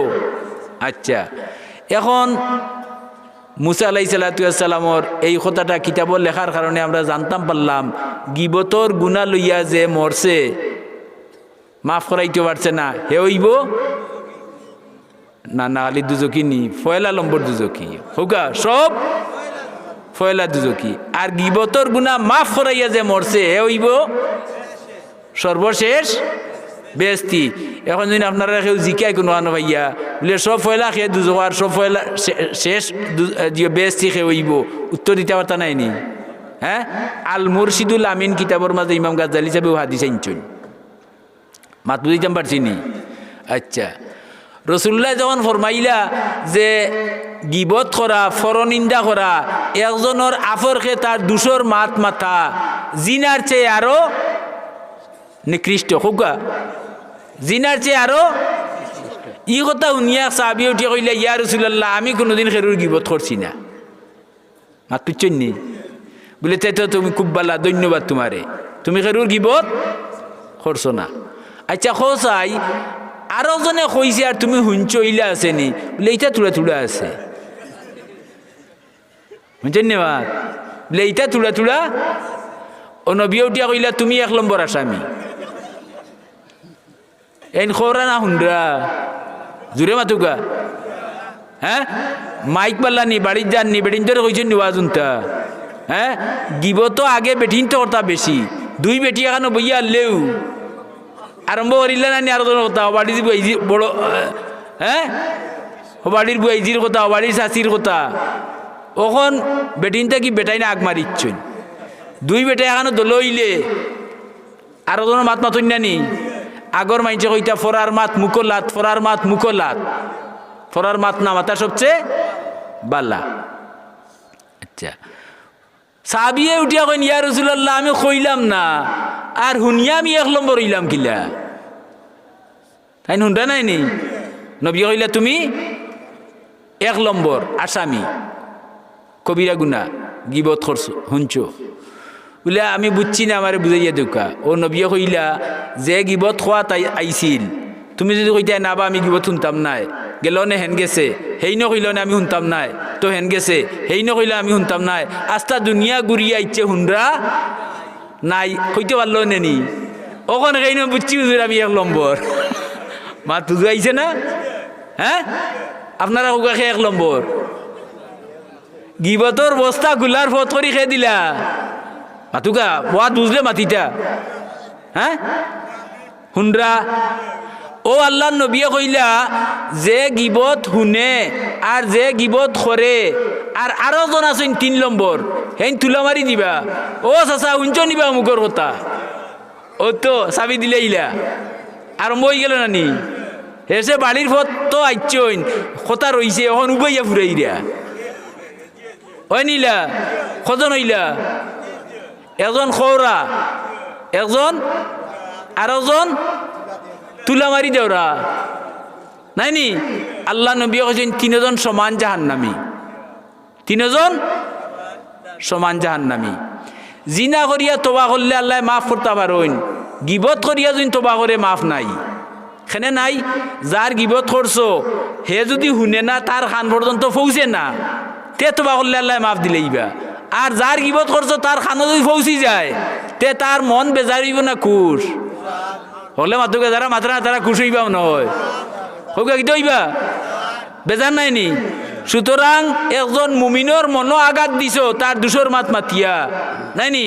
আচ্ছা, এখন মুসা আলাইহিস সালামর এই কথাটা কিতাব লেখার কারণে আমরা জানতাম পারলাম গিবতর গুণা লইয়া যে মরছে মাফ করাইতে পারছে না, হে হইব না না আলি দুজকি নি, ফয়লা লম্বর দুজকি হোকা, সব ফয়লা দুজকি। আর গিবতর গুণা মাফ করাইয়া যে মরছে হে হইব সর্বশেষ বেস্তি। এখন যদি আপনারা কেউ জিকায় কোনো আনো ভাইয়া বলে সব ফয়লা খেয়ে দুজক আর সব ফয়লা শেষ বেস্তি খেয়ে হইব, উত্তর দিতে পারতা নাইনি। হ্যাঁ, আল মুরশিদুল আমিন কিতাবর মাঝে ইমাম গাজ্জালি সাহেব হাদিস আনছেন। মাত বুঝিতাম পারছি নি? আচ্ছা, রসুল্লাহ যখন ফরমাইলা যে গিবত করা ফরনিন্দা করা একজনের আফরকে তার দুশোর মাত মাথা জিনার চেয়ে আরো নিকৃষ্ট, হোকা জিনার চেয়ে আরো। ই কথা শুনিয়া সাহাবী উঠে কইলা ইয়া রাসূলুল্লাহ আমি কোনোদিন খেরুর গিবত করছি না। মাত বুঝছেন নি? বলে তাই তো তুমি খুব ভালো, ধন্যবাদ তোমারে, তুমি খেরুর গিবত করছো না। আচ্ছা খোসাই আরো জনে কইছে আর তুমি হুঞ্চ ইলা আছে নি বলে এইটা তুলা তুলা আছে বুঝছেন নি বাদ বলে এইটা তুলা তুলা ও নবী উঠিয়া কইলা তুমি 1 নম্বর আসামি এন খোরা না হুন্ডা জুড়ে মাতুকা হ্যাঁ মাইক পাল্লানি বাড়ির যাননি বেটিন তোর কইছেন নিওয়াজুনটা হ্যাঁ গিব তো আগে বেটিন তো কথা বেশি 2 বেটি এখানে বইয়া লেউ আরম্ভ করিলে না নি আরো কথা বাড়ির বুয়াইজি বড় হ্যাঁ বাড়ির বুয়াইজির কথা বাড়ির শাশির কথা ওখন বেটিনটা কি বেটাই না আগ মারিচ্ছেন 2 বেটা এখানে দলইলে আরো জন মাত মাতুন নানি আগর মাইনছে কইতা ফরার মাত মুকলাত ফরার মাত মুকলাত ফরার মাত না মাতা সবচেয়ে বালা আচ্ছা সাহাবিয়ে উঠিয়া কইন ইয়া রাসূলুল্লাহ আমি কইলাম না আর হুনিয়া আমি 1 নম্বর হইলাম কিলা তাই হুন্ডা নাই নি নবী কইলা তুমি 1 নম্বর আসামি কবিরা গুনাহ গিবত করছো হুনছো বলে আমি বুঝছি না আমারে বুঝাইয়া দেখা ও নবী কইলা যে গিবত খোয়া তাই আইছিল তুমি যদি কইতা না বা আমি গিবত শুনতাম নাই গেল নে হেন গেছে হেই ন কইল না আমি শুনতাম নাই তো হেন গেছে হেই ন কইলা আমি শুনতাম নাই আস্তা দুনিয়া ঘুরিয়া ইচ্ছে হুন্ডা নাই কইতে পারলো নেনি ওখানে কেই না বুঝছি হুজুর আমি 1 নম্বর মা তুজু আইছে না হ্যাঁ আপনারা ওকে 1 নম্বর গিবতর বস্তা গুলার ফত করি খেয়ে দিলা মাতুকা বাদ বুঝলে মাতিটা হ্যাঁ হুন্ডা ও আল্লাহ নবী কইলা যে গিবত হুনে আর যে গিবত করে আর আরো জন আছেন 3 নম্বর হেন তুলা মারি দিবা ও চাচা উঞ্চ নিবা মুখর কথা ও তো চাবি দিলে ইলা আর মই গেল নানি হেসে বাড়ির ফত তো আইচইন কথা রইছে এখন উবাইয়া ফুরাই দিয়া ওই নিলা কজন হইলা একজন খৌরা একজন আর একজন তুলা মারি দেওরা নাই নি আল্লাহ নবী কইছেন 3 জন সমান জাহান্নামী 3 জন সমান জাহান্নামী জিনা করিয়া তওবা করলে আল্লাহ মাফ করতে পারেন গিবত করিয়া যদি তওবা করে মাফ নাই খেনে নাই যার গিবত করছো হে যদি হুনে না তার খান পর্যন্ত পৌঁছে না তে তওবা করলে আল্লাহ মাফ দিলেইবা আর যার গিবত করছো তার খানো যদি পৌঁছি যায় তে তার মন বেজার হইব না খুশ হলে মাতুকে যারা মাত্রা তারা খুশ হইবাও নহয় হোকা কি হইবা বেজার নাই নি সুতরাং একজন মুমিনের মনো আঘাত দিছ তার দুশোর মাত মাতিয়া নাই নি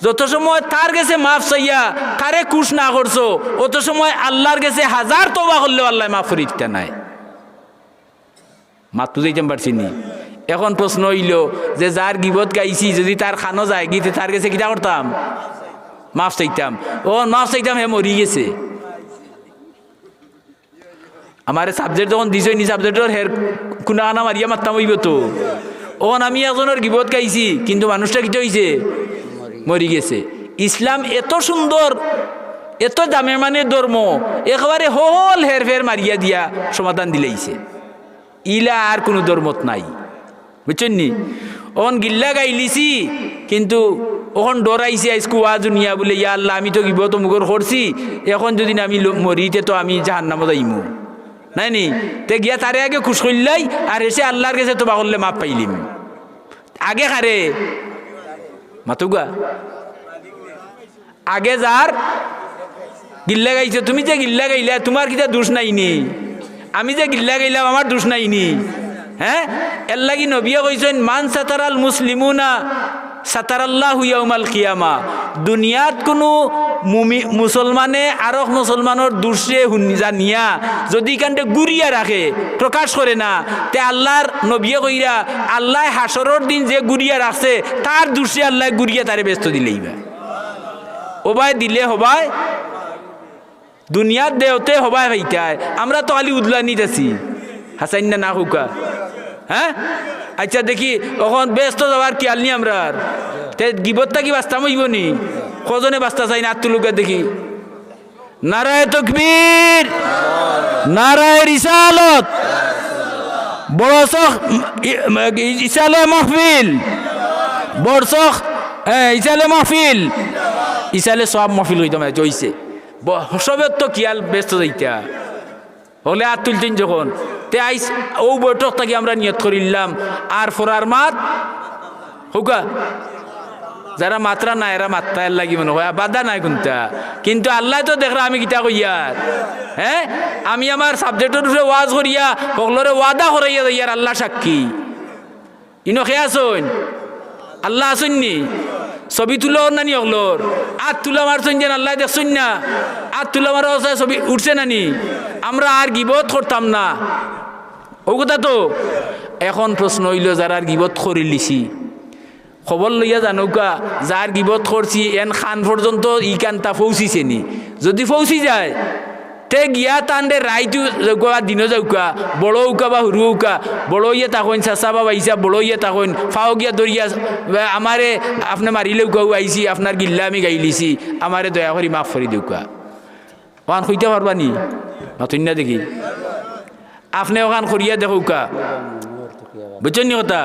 যত সময় তার কাছে মাফ চাইয়া তারে খুশ না করছো অত সময় আল্লাহর কাছে 1000 তওবা করলেও আল্লাহ মাফ করিতে নাই মাতু যাইতাম পারছি নি এখন প্রশ্ন হইল যে যার গিবত গাইছি যদি তার খানো যায় গিতে তার কাছে কিটা করতাম মাফ চাইতাম ও মাফ চাইতাম হে মরি গেছে আমার সাবজেক্ট যখন দিছই নি সাবজেক্টর হের কুনা কানা মারিয়া মারতাম হইব তো ওন আমি একজনের গিবত গাইছি কিন্তু মানুষটা কিটা হইছে মরি গেছে ইসলাম এত সুন্দর এত দামে মানে ধর্ম একেবারে হল হের ফের মারিয়া দিয়া সমাধান দিলেইছে ইলা আর কোনো ধর্মত নাই বুঝছেন নি ওন গিল্লা গাইলিছি কিন্তু ওখন ডরাইছে আজকে ওয়াজ নিয়া বলে ইয়া আল্লাহ আমি তো গিবত মুগর করছি এখন যদি না আমি মরিতে তো আমি জাহান্নামে যাইমু নাই নি তে গিয়া তারে আগে খুশ করলাই আর এসে আল্লাহর কাছে তোবা করলে মাপ পাইলিম আগে খারে মাতুগা আগে যার গিল্লা গাইছে তুমি যে গিল্লা গাইলা তোমার কিটা দোষ নাইনি আমি যে গিল্লা গাইলাম আমার দোষ নাইনি হ্যাঁ এর লাগি নবিয়ে কইছেন মান সাতারাল মুসলিমুনা সাতারাল্লাহু ইয়াউমাল কিয়ামা দুনিয়াত কোনো মুসলমানে আরক মুসলমানের দোষে জানিয়া যদি কান্ডে গুরিয়া রাখে প্রকাশ করে না তে আল্লাহর নবিয়ে কইরা আল্লাহ হাসরের দিন যে গুরিয়া রাখছে তার দোষে আল্লাহ গুরিয়া তারে ব্যস্ত দিলেইবা ওবাই দিলে হবাই দুনিয়ার দেওতে হবাই ভাইটায় আমরা তো আলি উদলানিত আছি হাসাইন না হুকা হ্যাঁ আচ্ছা দেখি এখন ব্যস্ত যাওয়ার কি আলনি আমরা তে গিবতটা কি বাস্তাম হইব নি কজনে বাস্তা চাই না আত্মলোকের দেখি নারায়ে তাকবীর নারায়ে রিসালত বড়সখ ইসালে মাহফিল বড়সখ ইসালে মাহফিল ইসালে সব মাহফিল হইতাম হইছে সবের তো কিয়াল ব্যস্ত যাইতা হলে আর তুলতেন যখন তে আইস ও বৈঠক থেকে আমরা নিয়ত করিলাম আর ফোরার মাত হোকা যারা মাত্রা না এরা মাত্রা এর লাগি মনে হয় বাধা নাই কিন্তু আল্লাহ তো দেখরা আমি কিতা কইয়ার হ্যাঁ আমি আমার সাবজেক্টের উপরে ওয়াজ করিয়া সকলরে ওয়াদা করাইয়া যাইয়ার আল্লাহ সাক্ষী ইনো খেয়ে আসুন আল্লাহ আসুন নি ছবি তুলো নানি অগলোর আর তুলা মারছেন যেন আল্লাহ দেখছেন না আর তুলা মারা ছবি উঠছে নানি আমরা আর গিবত করতাম না ও কথা তো এখন প্রশ্ন হইল যারা আর গিবত করি লিছি খবর লইয়া জানৌকা যার গিবত করছি এন খান পর্যন্ত ই কান্তা পৌঁছিছে নি যদি পৌঁছি যায় তে গিয়া তান্ডে রাইতু দিন যাউকা বড় উকা বা হুরু উকা বড় ইয়ে তখন চাচা বা বাইসা বড় ইয়ে তখন ফাও গিয়া দরিয়া আমারে আপনি মারিলে উকাও আইসি আপনার গিল্লা আমি গাইলিছি আমারে দয়া করি মাফ করি দিউকা ওখান খুঁজতে পারবানি নতুন না দেখি আপনি ওখান খরিয়া দেখুকা বুঝছেন নি কথা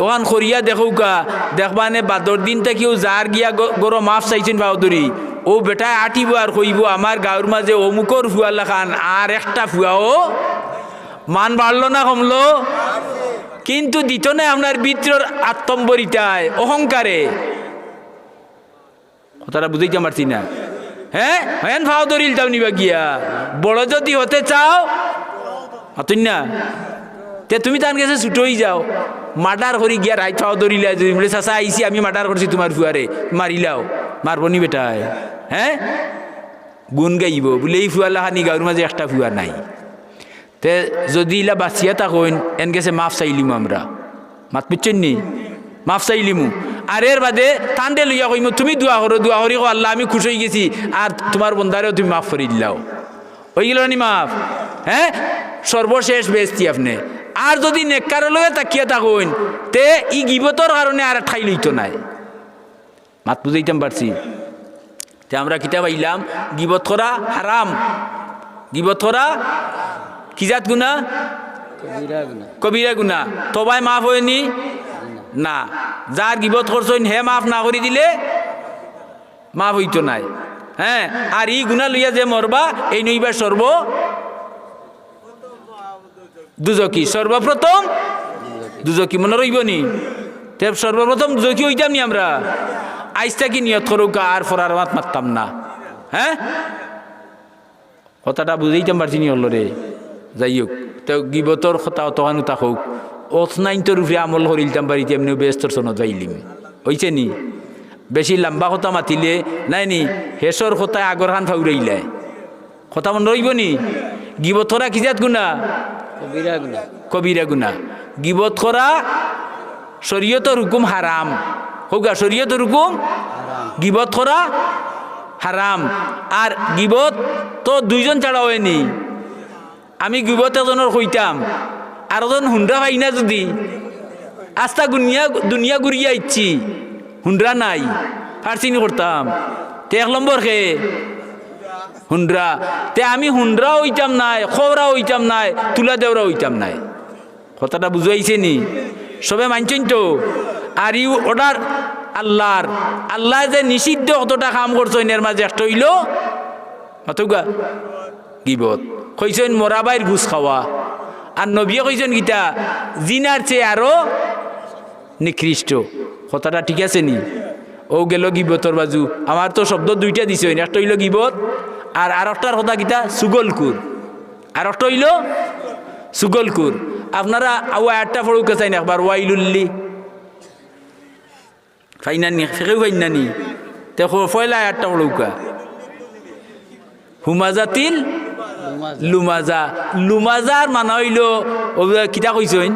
ওখান খরিয়া দেখুকা দেখবানে বাদর দিন থেকেও যার গিয়া গরো মাফ চাইছেন বাউদরি ও বেটায় আটিব আর কইব আমার গাঁর মাঝে অমুকর ফুয়ালা খান আর একটা ফুয়াও মান বাড়লো না কমলো কিন্তু দিত না আপনার ভিতর আত্মম্বরিতায় অহংকারে কথাটা বুঝাইতে পারছি না হ্যাঁ হ্যাঁ ফাও দরিল যাও নিবা গিয়া বড় যদি হতে চাও হতুন না তে তুমি তার কাছে ছুটোই যাও মার্ডার করি গিয়া রাইত ফাও দরিলা যদি বলে চাচা আইসি আমি মার্ডার করছি তোমার ফুয়ারে মারিলাও মারবনি বেটায় হ্যাঁ গুণ গাইব বলে এই ফুয়ালা খানি গাঁর মাঝে একটা ফুয়া নাই তে যদি ইলা বাঁচিয়া থাকুন এন গেছে মাফ চাইলিমু আমরা মাত বুঝছেন নি মাফ চাইলিমু আর এর বাদে টান্ডে লইয়া কইমু তুমি দোয়া করি কো আল্লাহ আমি খুশ হয়ে গেছি আর তোমার বন্ধারেও তুমি মাফ করে দিলাও ওই গেল নি মাফ হ্যাঁ সর্বশেষ বেস্তি আপনি আর যদি নেককার লগে তাকিয়া থাকুন তে ই গিবতর কারণে আর ঠাই লইতো নাই মাত বুঝাইতাম পারছি তে আমরা কিতাব আইলাম গিবত করা হারাম গিবত করা কি জাত গুনাহ কবিরা গুনাহ তবাই মাফ হয়নি না যার গিবত করছেন হে মাফ না করে দিলে মাফ হইতো নাই হ্যাঁ আর ই গুনাহ লইয়া যে মরবা এই নইবা সর্ব দুজকি সর্বপ্রথম দুজকি মনে রইব নি তে সর্বপ্রথম দুজকি হইতাম নি আমরা আইসটা কি নিয়ত করুকা আর ফরার মাত মারতাম না হ্যাঁ কথাটা বুঝাইতাম পারছি নি হল রে যাই হোক তো গিবতর কথা অতখানু থাকুক অথনাইনটোর উপরে আমল করিলতাম পারিতে এমনি ব্যস্তর সনত যাইলিম হইছে নি বেশি লম্বা কথা মাতিলে নাই নি হেসর কথায় আগর খান ফাউরাইলায় কথা মনে রইব নি গিবত করা কি জাত গুনাহ কবিরা গুনাহ গিবত করা শরীয়তের হুকুম হারাম হোগা শরীয়তের হুকুম গিবত করা হারাম আর গিবত তো দুইজন ছাড়া হয়নি আমি গিবত এজনের কইতাম আর ওজন হুন্ডা পাই না যদি আস্তা দুনিয়া ঘুরিয়া ইচ্ছি হুন্ডা নাই ফার্সিনি করতাম তে 1 নম্বর খে হুন্ডা তে আমি হুন্ডা হইতাম নাই খবরা হইতাম নাই তুলা দেওরা হইতাম নাই কথাটা বুঝাইছে নি সবে মানছেন তো আর ইউ অর্ডার আল্লাহর আল্লাহ যে নিষিদ্ধ কতটা কাম করছেন এর মাঝে একটা হইল অতগা গিবত কইছেন মরাবাইর ঘুষ খাওয়া আর নবিয়ে কইছেন গীতা জিনার চেয়ে আরো নিকৃষ্ট কথাটা ঠিক আছে নি ও গেল গিবতর বাজু আমার তো শব্দ দুইটা দিছে একটা হইল গিবত আর আরেকটার কথা গীতা সুগলকুর আর একটা হইল সুগলকুর আপনারা আয়াতটা পড়ুকে চাই না একবার ওয়াইলুল্লি ফাইনানি ফেকেও ফাইনানি দেখো পয়লা আয়াতটা পড়ুকা হুমাজাতিল লুমাজা লুমাজার মানে হইল কিতা কইছেন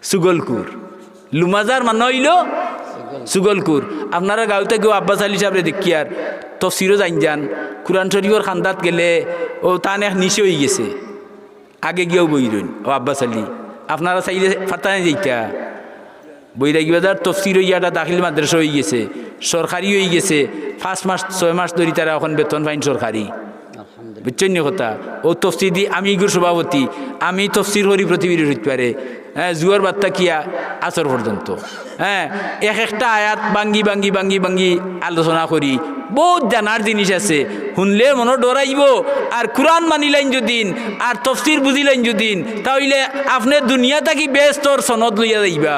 সুগলকুর লুমাজার মানে হইল সুগলকুর আপনারা গাঁওতে কেউ আব্বাস আলী সাহেব দেখি আর তফসিরও যান কুরআন শরীফের খান্দাত গেলে ও তান এক নিচে হয়ে গেছে আগে গিয়েও বইরইন ও আব্বাস আলী আপনারা চাইলে ফাটানে যাইতা বৈরাগীবাজার তফসির হইয়াটা দাখিল মাদ্রাসা হয়ে গেছে সরকারি হয়ে গেছে 5 মাস 6 মাস ধরে তারা এখন বেতন পাইন সরকারি বুঝছেন কথা ও তফসির দি আমি ইগুর সভাপতি আমি তফসির করি প্রতিবির হইতে পারে হ্যাঁ জুয়ার বার্তা কিয়া আসর পর্যন্ত হ্যাঁ একটা আয়াত বাঙ্গি বাঙ্গি বাঙ্গি বাঙ্গি আলোচনা করি বহুত জানার জিনিস আছে শুনলে মনে ডরাইব আর কোরআন মানিলেন যদিন আর তফসির বুঝিলেন যদিন তাহলে আপনি দুনিয়া থাকি ব্যস্তর সনদ লইয়া যাইবা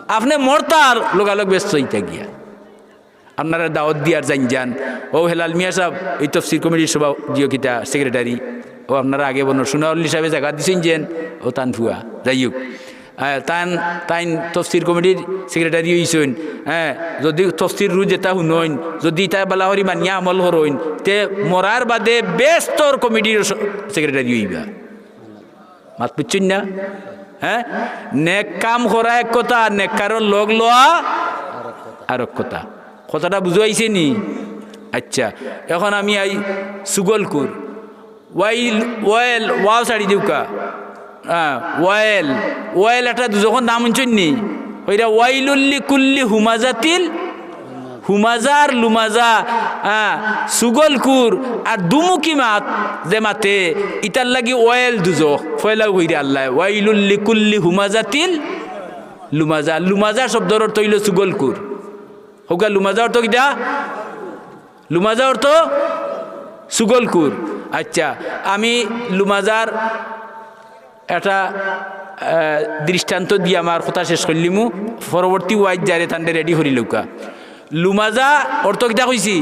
আপনি মরতার লোকালোক ব্যস্ত হইতে গিয়া আপনারা দাওয়াত দিয়ার যান ও হেলাল মিয়া সাহেব এই তফসির কমিটির সভা জিও কিতা সেক্রেটারি ও আপনারা আগে বনো সোনাউল্লি সাহেবে জায়গা দিছেন যেন ও তান ফুয়া যাই হোক তাইন তফসির কমিটির সেক্রেটারি হইছেন হ্যাঁ যদি তফসির রু যেটা শুনইন যদি তাই বালাহরি মানিয়া আমল হরইন তে মরার বাদে ব্যস্তর কমিটির সেক্রেটারি হইবা মাত বুঝছেন না হ্যাঁ নেক কাম করা এক কথা নেককারর লগ লওয়া আর এক কথা কথাটা বুঝাইছে নি আচ্ছা এখন আমি আই সুগলকুর ওয়েল ওয়াও শাড়ি দিউকা হ্যাঁ ওয়েল একটা যখন নাম শুনছেন নি ওইটা ওয়াইলুল্লি কুল্লি হুমাজাতিল হুমাজার লুমাজা হ্যাঁ সুগলকুর আর দুমুখী মাত যে মাতে ইটার লাগি ওয়েল দুজো ফয়লা হইরে আল্লাহ ওয়াইলুল্লি কুল্লি হুমাজাতিল লুমাজা লুমাজা শব্দর অর্থ হইল সুগলকুর হোকা লুমাজা অর্থ কিটা লুমাজা অর্থ সুগলকুর আচ্ছা আমি লুমাজার একটা দৃষ্টান্ত দিয়ে আমার কথা শেষ করলিমু পরবর্তী ওয়াইজ যারে তান্ডে রেডি হরি লৌকা লুমাজা অর্থ কিটা কইছি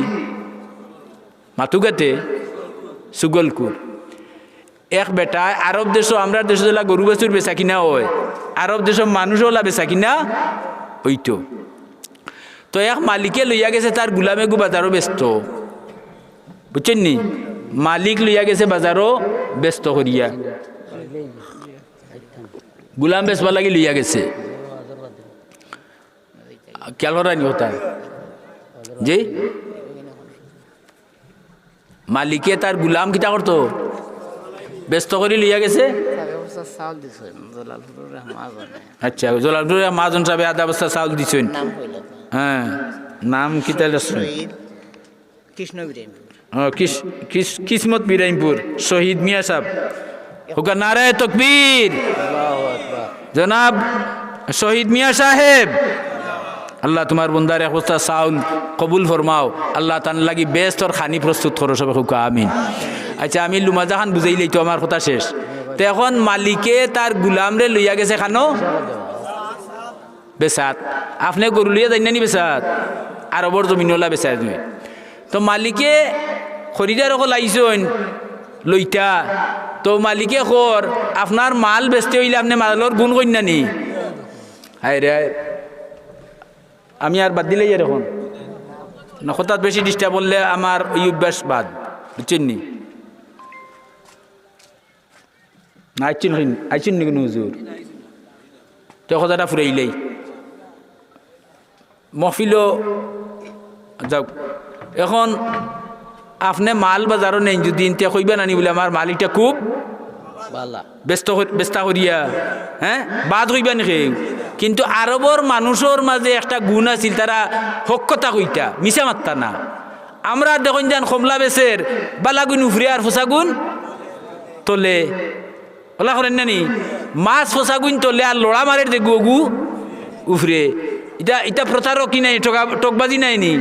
মাতুকাতে সুগলকুর এক বেটা আরব দেশ আমরা দেশ গরু বাছুর বেচা কিনা হয় আরব দেশ মানুষও বেচা কিনা হইতো তো এক মালিকে লইয়া গেছে তার গুলামে গু বাজারও ব্যস্ত বুঝছেন নি মালিক লইয়া গেছে বাজারও ব্যস্ত করিয়া গুলাম বেচবা লাগি লইয়া গেছে খেয়াল করানি হতা জি মালিকে তার গুলাম কিতা করতো ব্যস্ত করে লইয়া গেছে আচ্ছা জলালপুর মাজন সাহেব আধা বস্তা চাউল দিছেন হ্যাঁ নাম কিতা কিসমত বিরাইমপুর শহীদ মিয়া সাহেব হুকা নারায়ে তাকবীর জনাব শহীদ মিয়া সাহেব আল্লাহ তোমার বন্দার এক বস্তা চাউল কবুল ফরমাও আল্লাহ তান লাগি বেস্ট ওর খানি প্রস্তুত করো সব হুকা আমিন আচ্ছা আমি লুমাজা খান বুঝাইলেই তো আমার কথা শেষ তো এখন মালিকে তার গুলামরে লইয়া গেছে খানো বেসাত আপনি গরু লইয়া যাই নানি বেসাত আরবর জমিনওয়ালা বেসাত তো মালিকে খরিদার অকল আইসন লইতা তো মালিকে খর আপনার মাল বেচতে হইলে আপনি মালের গুণ কইন নি হায় রে আমি আর বাদ দিলেই এরকম না হঠাৎ বেশি ডিস্টার্ব বললে আমার ওই অভ্যাস বাদ বুঝছেন নি না আইছেন নি কোনো হুজুর তো কথাটা ফুরাইলেই মহফিলও যাক এখন আপনি মাল বাজারও নেই যদি ইনতে কইবা নানি বলে আমার মালিকটা খুব ব্যস্ত করিয়া হ্যাঁ বাদ হইবা নাকি কিন্তু আরবর মানুষের মাঝে একটা গুণ আছিল তারা হক কথা কইতা মিছা মাত্তা না আমরা দেখুন যান কমলা বেচের বালাগুন উফরে আর ফোসাগুন তোলে ওলা করেন নানি মাছ ফোসাগুন তোলে আর লড়া মারের দেখবো গু উফরে এটা প্রচারও কি নাই টকবাজি নাই নি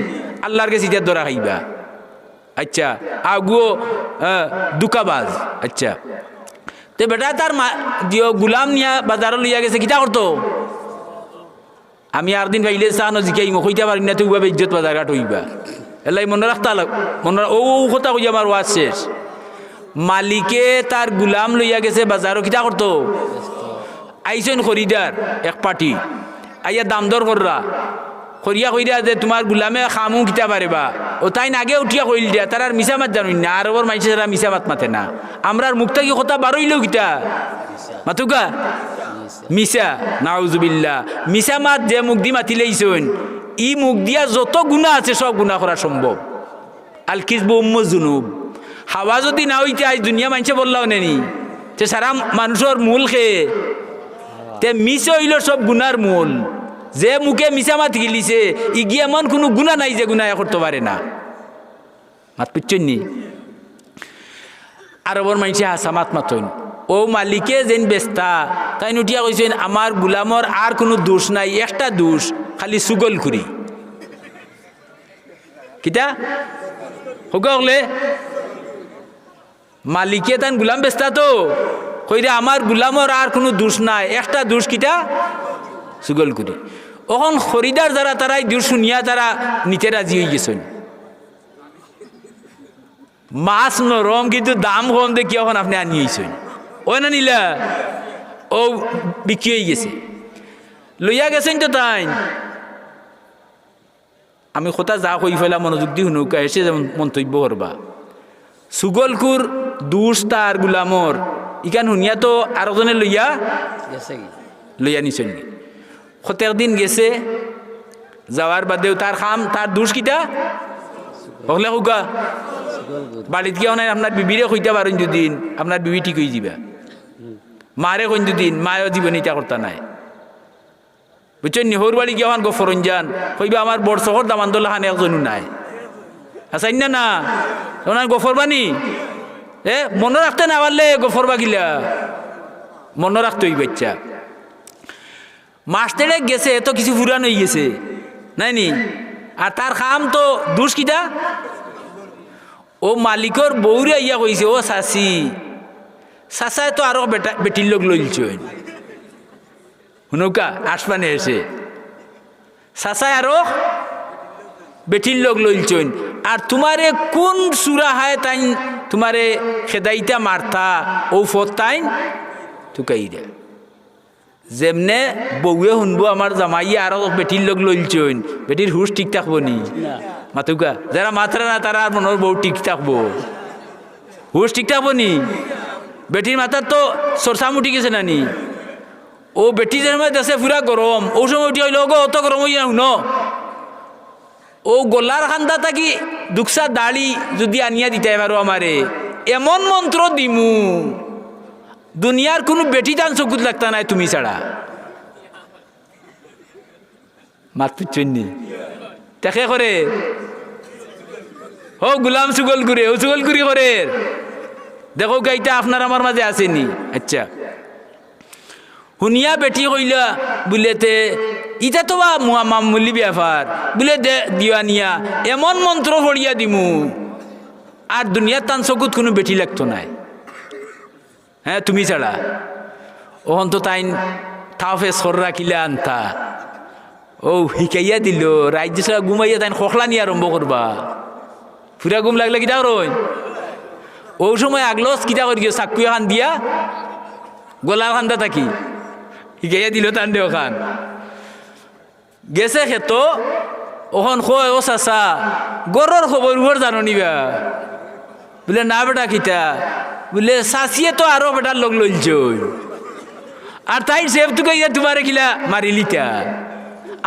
আল্লাহর কাছে ইটার ধরা খাইবা আচ্ছা আগুও দুকাবাজ আচ্ছা তো বেটা তার গুলাম নিয়া বাজারও লইয়া গেছে কিতা করতো আমি আর দিন ভাইলে চানো জিকাই কইতে পারি না তুই ভাবে ইজ্জত বাজার ঘাট হইবা এলাই মনে রাখতা মনে ও কথা কই আমার ওয়াজ শেষ মালিকে তার গুলাম লইয়া গেছে বাজারও কিতা করতো আইসেন খরিদার এক পার্টি আইয়া দাম দর কররা করিয়া কইরা যে তোমার গুলামে খামু কিতা পারেবা ও তাই আগে উঠিয়া কইল দিয়া তার আর মিছা মাত জানুন না আর ওর মানুষের তারা মিছা মাত মাতে না আমরা মুখটা কি কথা বারইলেও কিতা মাতুকা মিছা নাউজুবিল্লাহ মিছা মাত যে মুখ দি মাতিলেইছন ই মুখ দিয়া যত গুণা আছে সব গুণা করা সম্ভব আল কিসবু উম্মু জুনুব হাওয়া যদি না হইতে আজ দুনিয়া মানুষে বললাও নেনি যে সারা মানুষের মূল খেয়ে তে মিছ হইল সব গুনার মূল যে মুখে মিছা মাত গিলিছে ই গিয়ে এমন কোনো গুণা নাই যে গুণা করতে পারে না মাত পিচ্ছেন নি আরবর মানুষে হাসা মাত মাতইন ও মালিকে যেন বেস্তা তাই উঠিয়া কইছেন আমার গুলামর আর কোনো দোষ নাই একটা দোষ খালি সুগল করি কিতা হলে মালিকে তান গুলাম বেস্তা তো কইরে আমার গুলামর আর কোনো দোষ নাই, একটা দোষ কিতা সুগল করি। ওখন খরিদার যারা তারাই দোষ শুনিয়া তারা নিতে রাজি হয়ে গেছেন। মাছ নরম কিন্তু দাম কম দেখি এখন আপনি আনিয়েছেন, ওই না নিলা ও বিক্রি হয়ে গেছে, লইয়া গেছেন তো তাই। আমি কথা যা কই ফেলা মনোযোগ দি শুনুকা এসে যেমন মন্তব্য করবা। সুগলকুর দুষ তার গুলামর ইকান শুনিয়া তো আরেকজনে লইয়া নিছেন। সতের দিন গেছে, যাওয়ার বাদেও তার খাম তার দুষ কিতা হলে হুকা বাড়িত গিয়ে নাই আপনার বিবিরে কইতে পারেন দুদিন, আপনার বিবি ঠিক হয়ে যাবা। মারে কইন দুদিন, মায়ও জীবন ইটা করতা নাই, বুঝছেন নি। হৌর বাড়ি গিয়ে গফরন যান কইবা আমার বড় শহর দামান্দোল্লা খানে একজনও নাই, আসাইন না না ওনার গফর বানি মনে রাখতে না পারলে গফর বাগিলা মনে রাখতে ওই বাচ্চা। মাস দেড়েক গেছে এত কিছু পুরান হয়ে গেছে নাই নি, আর তার খাম তো দুষ কিটা। ও মালিকর বউরে ইয়া কইছে, ও চাচি চাচায় তো আরো বেটির লোক লইলছেন শুনুকা আসমানে এসে, চাচায় আরো বেটির লোক লইলছেন। আর তোমারে কোন সুরা হায় তাই তোমারে খেদাইতা মারতা ও ফত তাই তুকাই দে। যেমনে বউয়ে শুনবো আমার জামাইয়ে আরো বেটির লোক লইলছেন, বেটির হুশ ঠিক থাকবো নি মাতুকা। যারা মাত্রা না তারা মনের বউ ঠিক থাকবো, হুশ ঠিক থাকবো নি। বেটির মাথার তো সরসা মুটি গেছে না নি। ও বেটি যে সময় দেশে পুরা গরম, ও সময় উঠি হইল গো অত গরম হইয়া শুন। ও গোলার খান্দা থাকি দুঃখা দাড়ি যদি আনিয়া দিতে পারো আমারে, এমন মন্ত্র দিমু দুনিয়ার কোনো বেটি টান চকুত লাগতা নাই তুমি ছাড়া। মাত পিচ্ছন্নি দেখে করে ও গুলাম সুগল করে, ও সুগল করি করে দেখো গাইটা আপনার আমার মাঝে আসেনি। আচ্ছা শুনিয়া বেটি কইলা বুলেতে ইটা তো বা মামুলি ব্যাপার বুলে দিয়া নিয়া এমন মন্ত্র পড়িয়া দিমু আর দুনিয়ার টান চকুত কোনো বেটি লাগতো নাই, হ্যাঁ তুমি ছাড়া। ওহন তো তাই থাফে সর রাখিলে আনতা ও শিকাইয়া দিল রাজ্য ছাড়া ঘুমাইয়া তাই খখলা নিয়ে আরম্ভ করবা। ফুরা ঘুম লাগলে কিটা রই ও সময় আগলস কিটা করি চাকু খান দিয়া গোলার খান্দা থাকি শিকাইয়া দিল টান দেও খান গেছে খেত। ওখন কয় ও চাচা গরর খবর উভর জানো নিবা বলে না বেটা কিতা বলে চাচিয়ে তো আরো বেটার লোক লইছ আর তাই সেব তো কইয়া তোমারে কিলা মারিলিতা।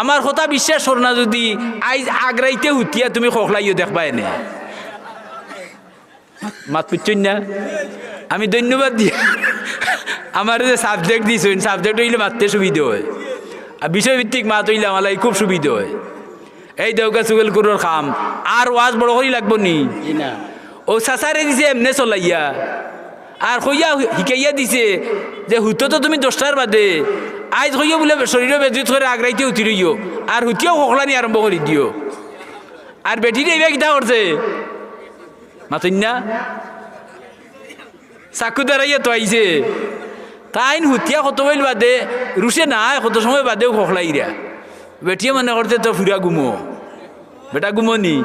আমার কথা বিশ্বাস কর না যদি আইজ আগ্রাইতে হুতিয়া তুমি খখলাইও দেখবা এনে মাত পিচ্ছন না। আমি ধন্যবাদ দিয়া আমার যে সাবজেক্ট দিয়েছেন সাবজেক্ট হইলে মারতে সুবিধা হয়, আর বিষয়ভিত্তিক মাত হইলে আমার খুব সুবিধা হয়। এই দেউকা চুগল কুরোর খাম আর ওয়াজ বড় করি লাগবো নি ও চাচারে দিছে এমনে চলাইয়া আর কইয়া শিকাইয়া দিছে যে হুতো তো তুমি 10টার বাদে আইজ কইয়া বলে শরীরে বেজুত করে আগ্রাইতে উঠি রইও আর হুতিও খখলানি আরম্ভ করে দিও। আর বেটিরে এইবা কিতা করছে মাতইন না চাকু দাঁড়াইয়া তো আইছে তাইন হুতিয়া কত বইল বাদে রুষে নাই কত সময় বাদেও খখলাই রা বেটিয়ে মনে করতে তো ফুরা গুমো বেটা গুমো নি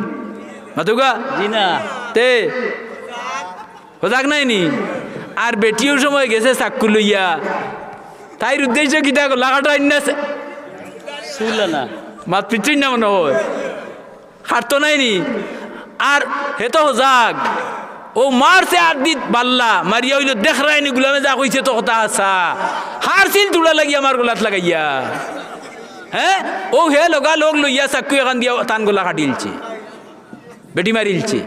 মাতুকা জি না তে সজাগ নাই নি। আর বেটিও সময় গেছে চাকু লইয়া তাইর উদ্দেশ্য কিতা লাগাটা আইনা না মাত পিচ্ছই না মনে হয় হারতো নাই নি। আর হেতো সজাগ ও মারছে আর দিত বাল্লা মারিয়া হইল দেখ রায়নি গুলামে যা কইছে তো কথা আসা হারছিল তুলা লাগি আমার গোলাত লাগাইয়া হ্যাঁ ও হে লগা লোক লইয়া চাকু এখান দিয়া টান গোলা কাটিলছে বেটি মারিলছে।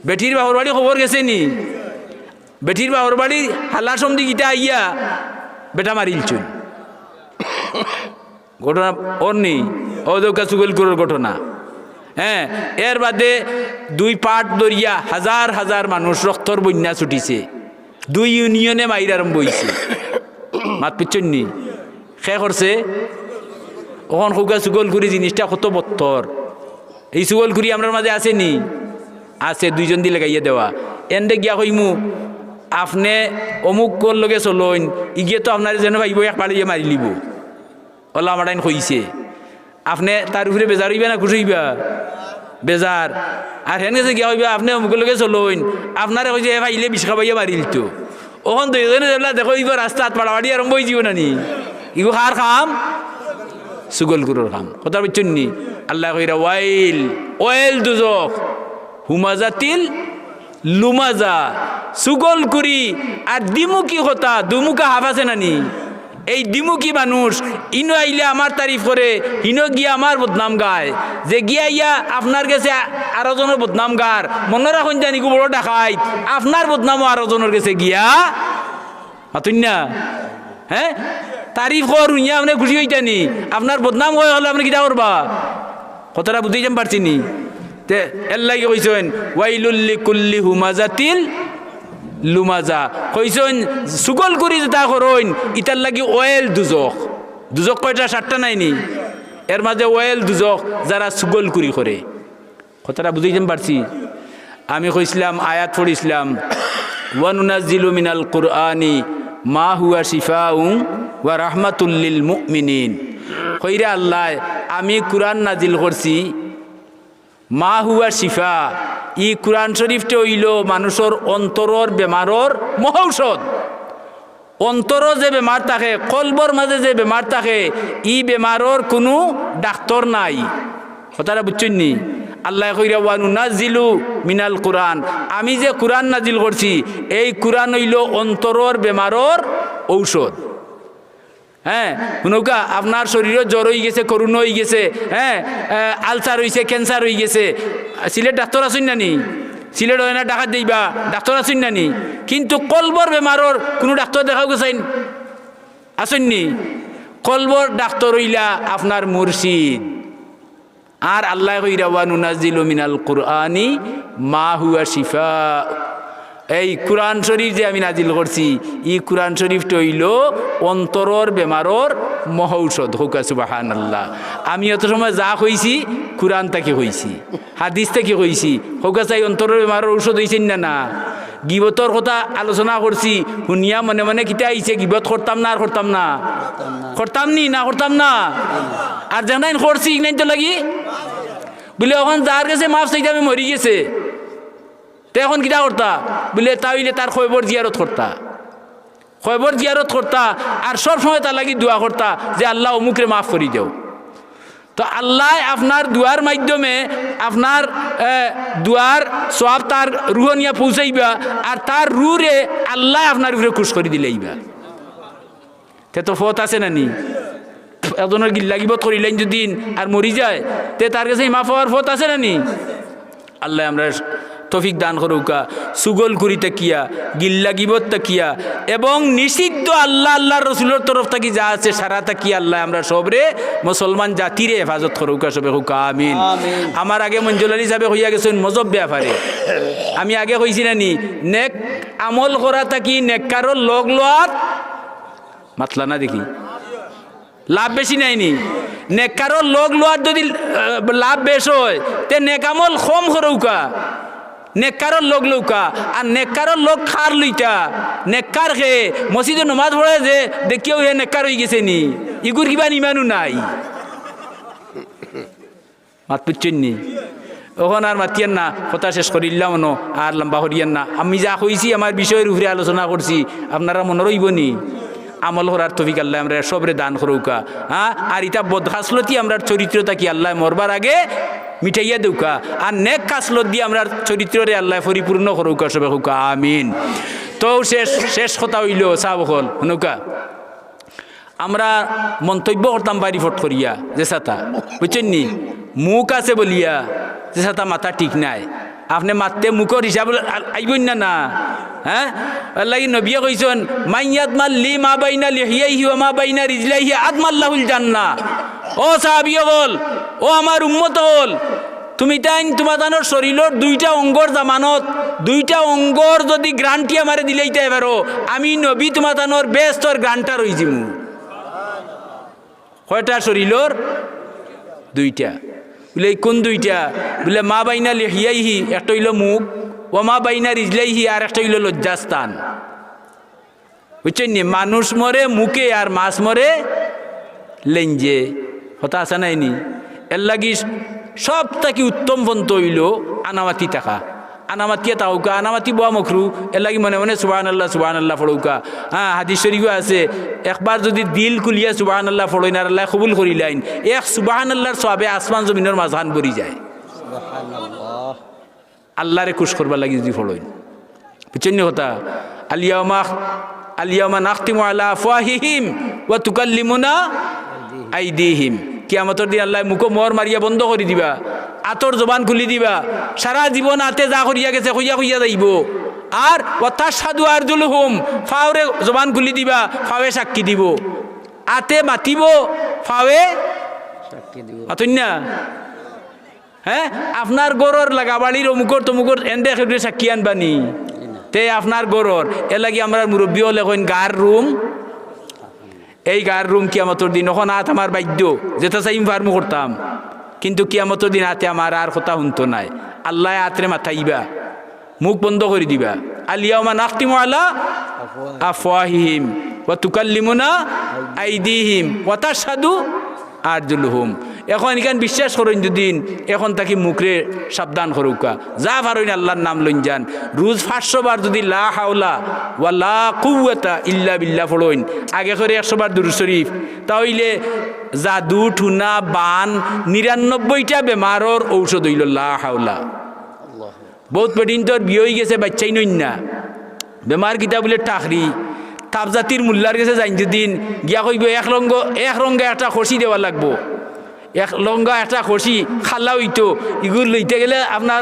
বেটির বাহর বাড়ি খবর গেছে নি, বেটির বাহর বাড়ি হাল্লা সমদি গীতা আইয়া বেটা মারিলছুন ঘটনা ওর নেই ও দৌকা চুগল করার ঘটনা। হ্যাঁ এর বাদে 2 পাট দরিয়া হাজার হাজার মানুষ রক্তর বন্যা ছুটিছে, 2 ইউনিয়নে মাইর আরম্ভ হয়েছে মাত পিচ্ছন্নি খে করছে ওখান সৌকা চুগল করে জিনিসটা কত বত্তর এই সুগল করি আমরার মাঝে আসেনি আছে, দুইজন দিলে গাইয়ে দেওয়া এন্ডে গিয়া কইমু আপনি অমুক কর লগে চলইন ইগিয়ে তো আপনার যেন ভাইব এক পাড়িয়ে মারি লিব ওলা আমার আইন কইছে আপনি তার উপরে বেজার হইবা না খুশি হইবা বেজার আর হেন গেছে গিয়া হইবা আপনি অমুক লগে চলইন আপনারে কইছে ভাইলে বিষ খাবাইয়া মারিল তো ওখান দুইজনে যেগুলা দেখো ইব রাস্তাত পাড়াবাড়ি আরম্ভ হয়ে যাব না নি ইগো কার খাম সুগল গুরুর খাম কথা বুঝছেন নি আল্লাহ কইরা ওয়াইল ওয়েল দুজক হুমাজাতিল লুমাজা সুগল কুরি আর দিমুকি কথা দুমুকা হাফ আছে নানি এই দিমুকি মানুষ ইনো আইলে আমার তারিফ করে ইনো গিয়া আমার বদনাম গায় যে গিয়া ইয়া আপনার কাছে আরো জনের বদনাম গার মনে রাখুন জানি বড় ডাকাইত আপনার বদনামও আরো জনের কাছে গিয়া হাতুন না হ্যাঁ তারিফ করুন ইয়া আপনি খুশি হইতানি আপনার বদনাম হয়ে হলে আপনি কিটা করবা কথাটা বুঝতেই যাম পারছি নি তে এর লাগে কইছেন ওয়াইলুল লিকুল্লি হুমাজাতিল লুমাজা কইছেন সুগল করি যেটা করইন ইতার লাগি ওয়েল দুজক দুজক কয়টা 7টা নাইনি এর মাঝে ওয়েল দুজক যারা সুগল করি করে কথাটা বুঝতেই যাম পারছি আমি কইছিলাম আয়াত পড়িছিলাম ওয়া নুনাজ্জিলু মিনাল কুরআনি মা হুয়া শিফাউন ওয়া রাহমাতুল লিল মুমিনিন কইরা আল্লাহ আমি কুরআন নাজিল করছি মা হুয়া শিফা ই কুরআন শরীফটা হইল মানুষের অন্তরের বেমারর মহৌষধ অন্তর যে বেমার থাকে কলবর মাঝে যে বেমার থাকে ই বেমারর কোনো ডাক্তার নাই কথাটা বুঝছেন নি আল্লাহ কইরা ওয়া নুনাজ্জিলু মিনাল কুরআন আমি যে কুরআন নাজিল করছি এই কুরআন হইল অন্তরের বেমারর ঔষধ হ্যাঁ নৌকা আপনার শরীরে জ্বর হয়ে গেছে করুণা হয়ে গেছে হ্যাঁ আলসার হয়েছে ক্যান্সার হয়ে গেছে সিলেট ডাক্তার আসুন নানি সিলেট হয় না ডাকাত দিবা ডাক্তার আসুন নানি কিন্তু কলবর বেমারর কোনো ডাক্তার দেখাও গেছেন আসুননি কলবর ডাক্তার হইলা আপনার মুর্শিদ আর আল্লাহ কইরা ওয়া নুনাজ্জিলু মিনাল কুরআনি মা হুয়া শিফা এই কুরআন শরীফ যে আমি নাজিল করছি ই কুরআন শরীফটা হইল অন্তরের বেমারর মহৌষধ হোকা সুবহানাল্লাহ আমি অত সময় যা কইছি কুরআন থেকে কইছি হাদিস থেকে কইছি হোকা চাই অন্তরের বেমারর ঔষধ হইছেন না না গিবতর কথা আলোচনা করছি শুনিয়া মনে মনে কিতা আইছে গিবত করতাম না আর করতাম না করতাম নি না করতাম না আর জানাইন করছি ইগনাইন তো লাগি বলে এখন যার কাছে মাফ চাইতে আমি মরি গেছে তো এখন কিটা করতা বলে তাইলে তার খবর জিয়ারত করতা আর সব সময় তার লাগি দোয়া করতা যে আল্লাহ অমুকরে মাফ করি দেও তো আল্লাহ আপনার দুয়ার মাধ্যমে আপনার দুয়ার সব তার রুহ নিয়ে পৌঁছাইবা আর তার রুরে আল্লাহ আপনার উপরে খুশ করে দিলেইবা তে তো ফত আছে না নি এজনের গিল্লা গিবত করিলেন যদি আর মরি যায় তে তার কাছে মাফ হওয়ার ফত আছে না নি আল্লাহ আমরা তৌফিক দান করুকা সুগল করি তাকিয়া গিল্লা গিবত তাকিয়া এবং নিষিদ্ধ আল্লাহ আল্লাহর রসুলের তরফ থেকে যা আছে সারা তাকিয়া আল্লাহ আমরা সবরে মুসলমান জাতিরে হেফাজত করুকা সবে হুকা আমিন আমার আগে মঞ্জুর আলী সাহেব হইয়া গেছেন মজব ব্যাপারে আমি আগে কইছি না নি নেক আমল করা থাকি নেককারর লগ লোয়াত মাতলা না দেখি লাভ বেশি নাইনি নেককারর লগ লোয়ার যদি লাভ বেশ হয় তে নেকামল কম করুকা নেককারর লোক লৌকা আর নেককারর লোক খার লইতা নেককার খে মসজিদে নমাজ পড়ে যে দেখিও হে নেককার হয়ে গেছে নি ইগুর কিবা ইমানও নাই মাত পুচ্ছেন নি ওখান আর মাতিয়ান না কথা শেষ করিলাম ন আর লম্বা করিয়ান না আমি যা কইছি আমার বিষয়ের উপরে আলোচনা করছি আপনারা মনে রইব নি আমল করার তৌফিক আল্লাহ আমরা সবরে দান করুকা হ্যাঁ আর ইটা বদখাসলতি আমরা চরিত্রটা কি আল্লাহ মরবার আগে মিঠাইয়া দেউকা আর নেক কাসলত দিয়ে আমরা চরিত্রে আল্লাহ পরিপূর্ণ করুকা সবে হুকা আমিন তো শেষ কথা হইল চাবকল হুনুকা আমরা মন্তব্য করতাম বাড়ি ফট করিয়া যে সাতা বুঝছেন নি মুখ আছে বলিয়া যে সাতা মাথা ঠিক নাই আপনি মারতে মুখর হিসাব আইবন না না হ্যাঁ আল্লাহ নবিয়ে কইছেন মাইয়াত মাল্লি মা বাইনা লিহিয়াইহি ওয়া মা বাইনা রিজলাইহি আদমাল্লাহুল জান্নাহ ও সাহাবী বল ও আমার উম্মত হল তুমি তাই তোমার তানোর শরীরের দুইটা অঙ্গর জামানত দুইটা অঙ্গর যদি গ্রান্টি আমারে দিলেইতে পারো আমি নবী তোমার তানোর বেস্তর গ্রান্টা রই জিমু কয়টা শরীরের দুইটা বলে কোন দুইটা? বলে মা বাইনা লিহিয়াইহি একটা হইল মুখ, ও মা বাইনা রিজলাইহি আর একটা হইল লজ্জাস্থান। বুঝছেন নি? মানুষ মরে মুখে আর মাছ মরে লেঞ্জে। কথা আছে নাইনি? এর লাগি সব থাকি উত্তম পন্থ হইল আনামাতি থাকা। আনামাতিয়া তাউকা, আনামাতি বোয়া মখরু। এর লাগি মনে মনে সুবহানাল্লাহ ফড়ৌকা। হ্যাঁ, হাদিস শরীফও আছে, একবার যদি দিল খুলিয়া সুবহানাল্লাহ ফড়ই না আল্লাহ কবুল করিলাইন, এক সুবহানাল্লাহর সওয়াবে আসমান জমিনের মাঝখান ভরি যায়। আল্লাহরে খুশ করবার লাগি যদি ফড়ইন। বুঝছেন নি কথা? আলিয়ামা নাখতিমু আলা আফওয়াহিহিম ওয়া তুকাল্লিমুনা আইদিহিম। কিয়ামতের দিন আল্লাহ মুখ মোহর মারিয়া বন্ধ করে দিবা, আতর জবান খুলি দিবা, সারা জীবন হাতে যা করিয়া গেছে কইয়া যাইব। আর ওয়াতাশহাদু আরজুলুহুম, ফাওরে জবান খুলি দিবা, ফাওয়ে সাক্ষী দিব। আতে মাতিব, ফাওয়ে সাক্ষী দিব। আতই না? হ্যাঁ, আপনার গরর লাগা বাড়ির অমুকর তমুকর এন্ডে খেয়ে সাক্ষী আনবানি তে আপনার গরর। এ লাগি আমরা মুরব্বী হলে কইন গার রুম, এই গার রুম কিয়ামতের দিন ওখানে হাত আমার বাধ্য যেটা চাই ফার্মু করতাম, কিন্তু কিয়ামতের দিন হাতে আমার আর কথা শুনতো নাই। আল্লাহ হাতরে মাথাইবা, মুখ বন্ধ করে দিবা। আলিয়াউমা নাখতিমু আলা আফওয়াহিহিম ওয়া তুকাল্লিমুনা আইদিহিম ওয়া তাশহাদু আরজুলুহুম। এখন এখান বিশ্বাস করেন যদিন এখন তাকে মুখরে সাবধান করুকা, যা পারেন আল্লাহর নাম লইন যান। রোজ 500 বার যদি লা হাওলা ওয়া লা কুওয়াতা ইল্লা বিল্লাহ পড়েন, আগে করে 100 বার দুরূদ শরীফ, তাহলে জাদু ঠুনা বান 99টা বেমারর ঔষধ হইল লা হাওলা। বহুত বেদিন তোর বিয়ে হয়ে গেছে, বাচ্চাই নই না, বেমার কিতা বলে টাকরি তাপ জাতির মোল্লার গেছে যাইন যদিন গিয়া কইব এক রঙ্গে একটা খসি দেওয়া লাগবো, এক লঙ্গা একটা খসি খাল্লা হইতো, ইগুলো লইতে গেলে আপনার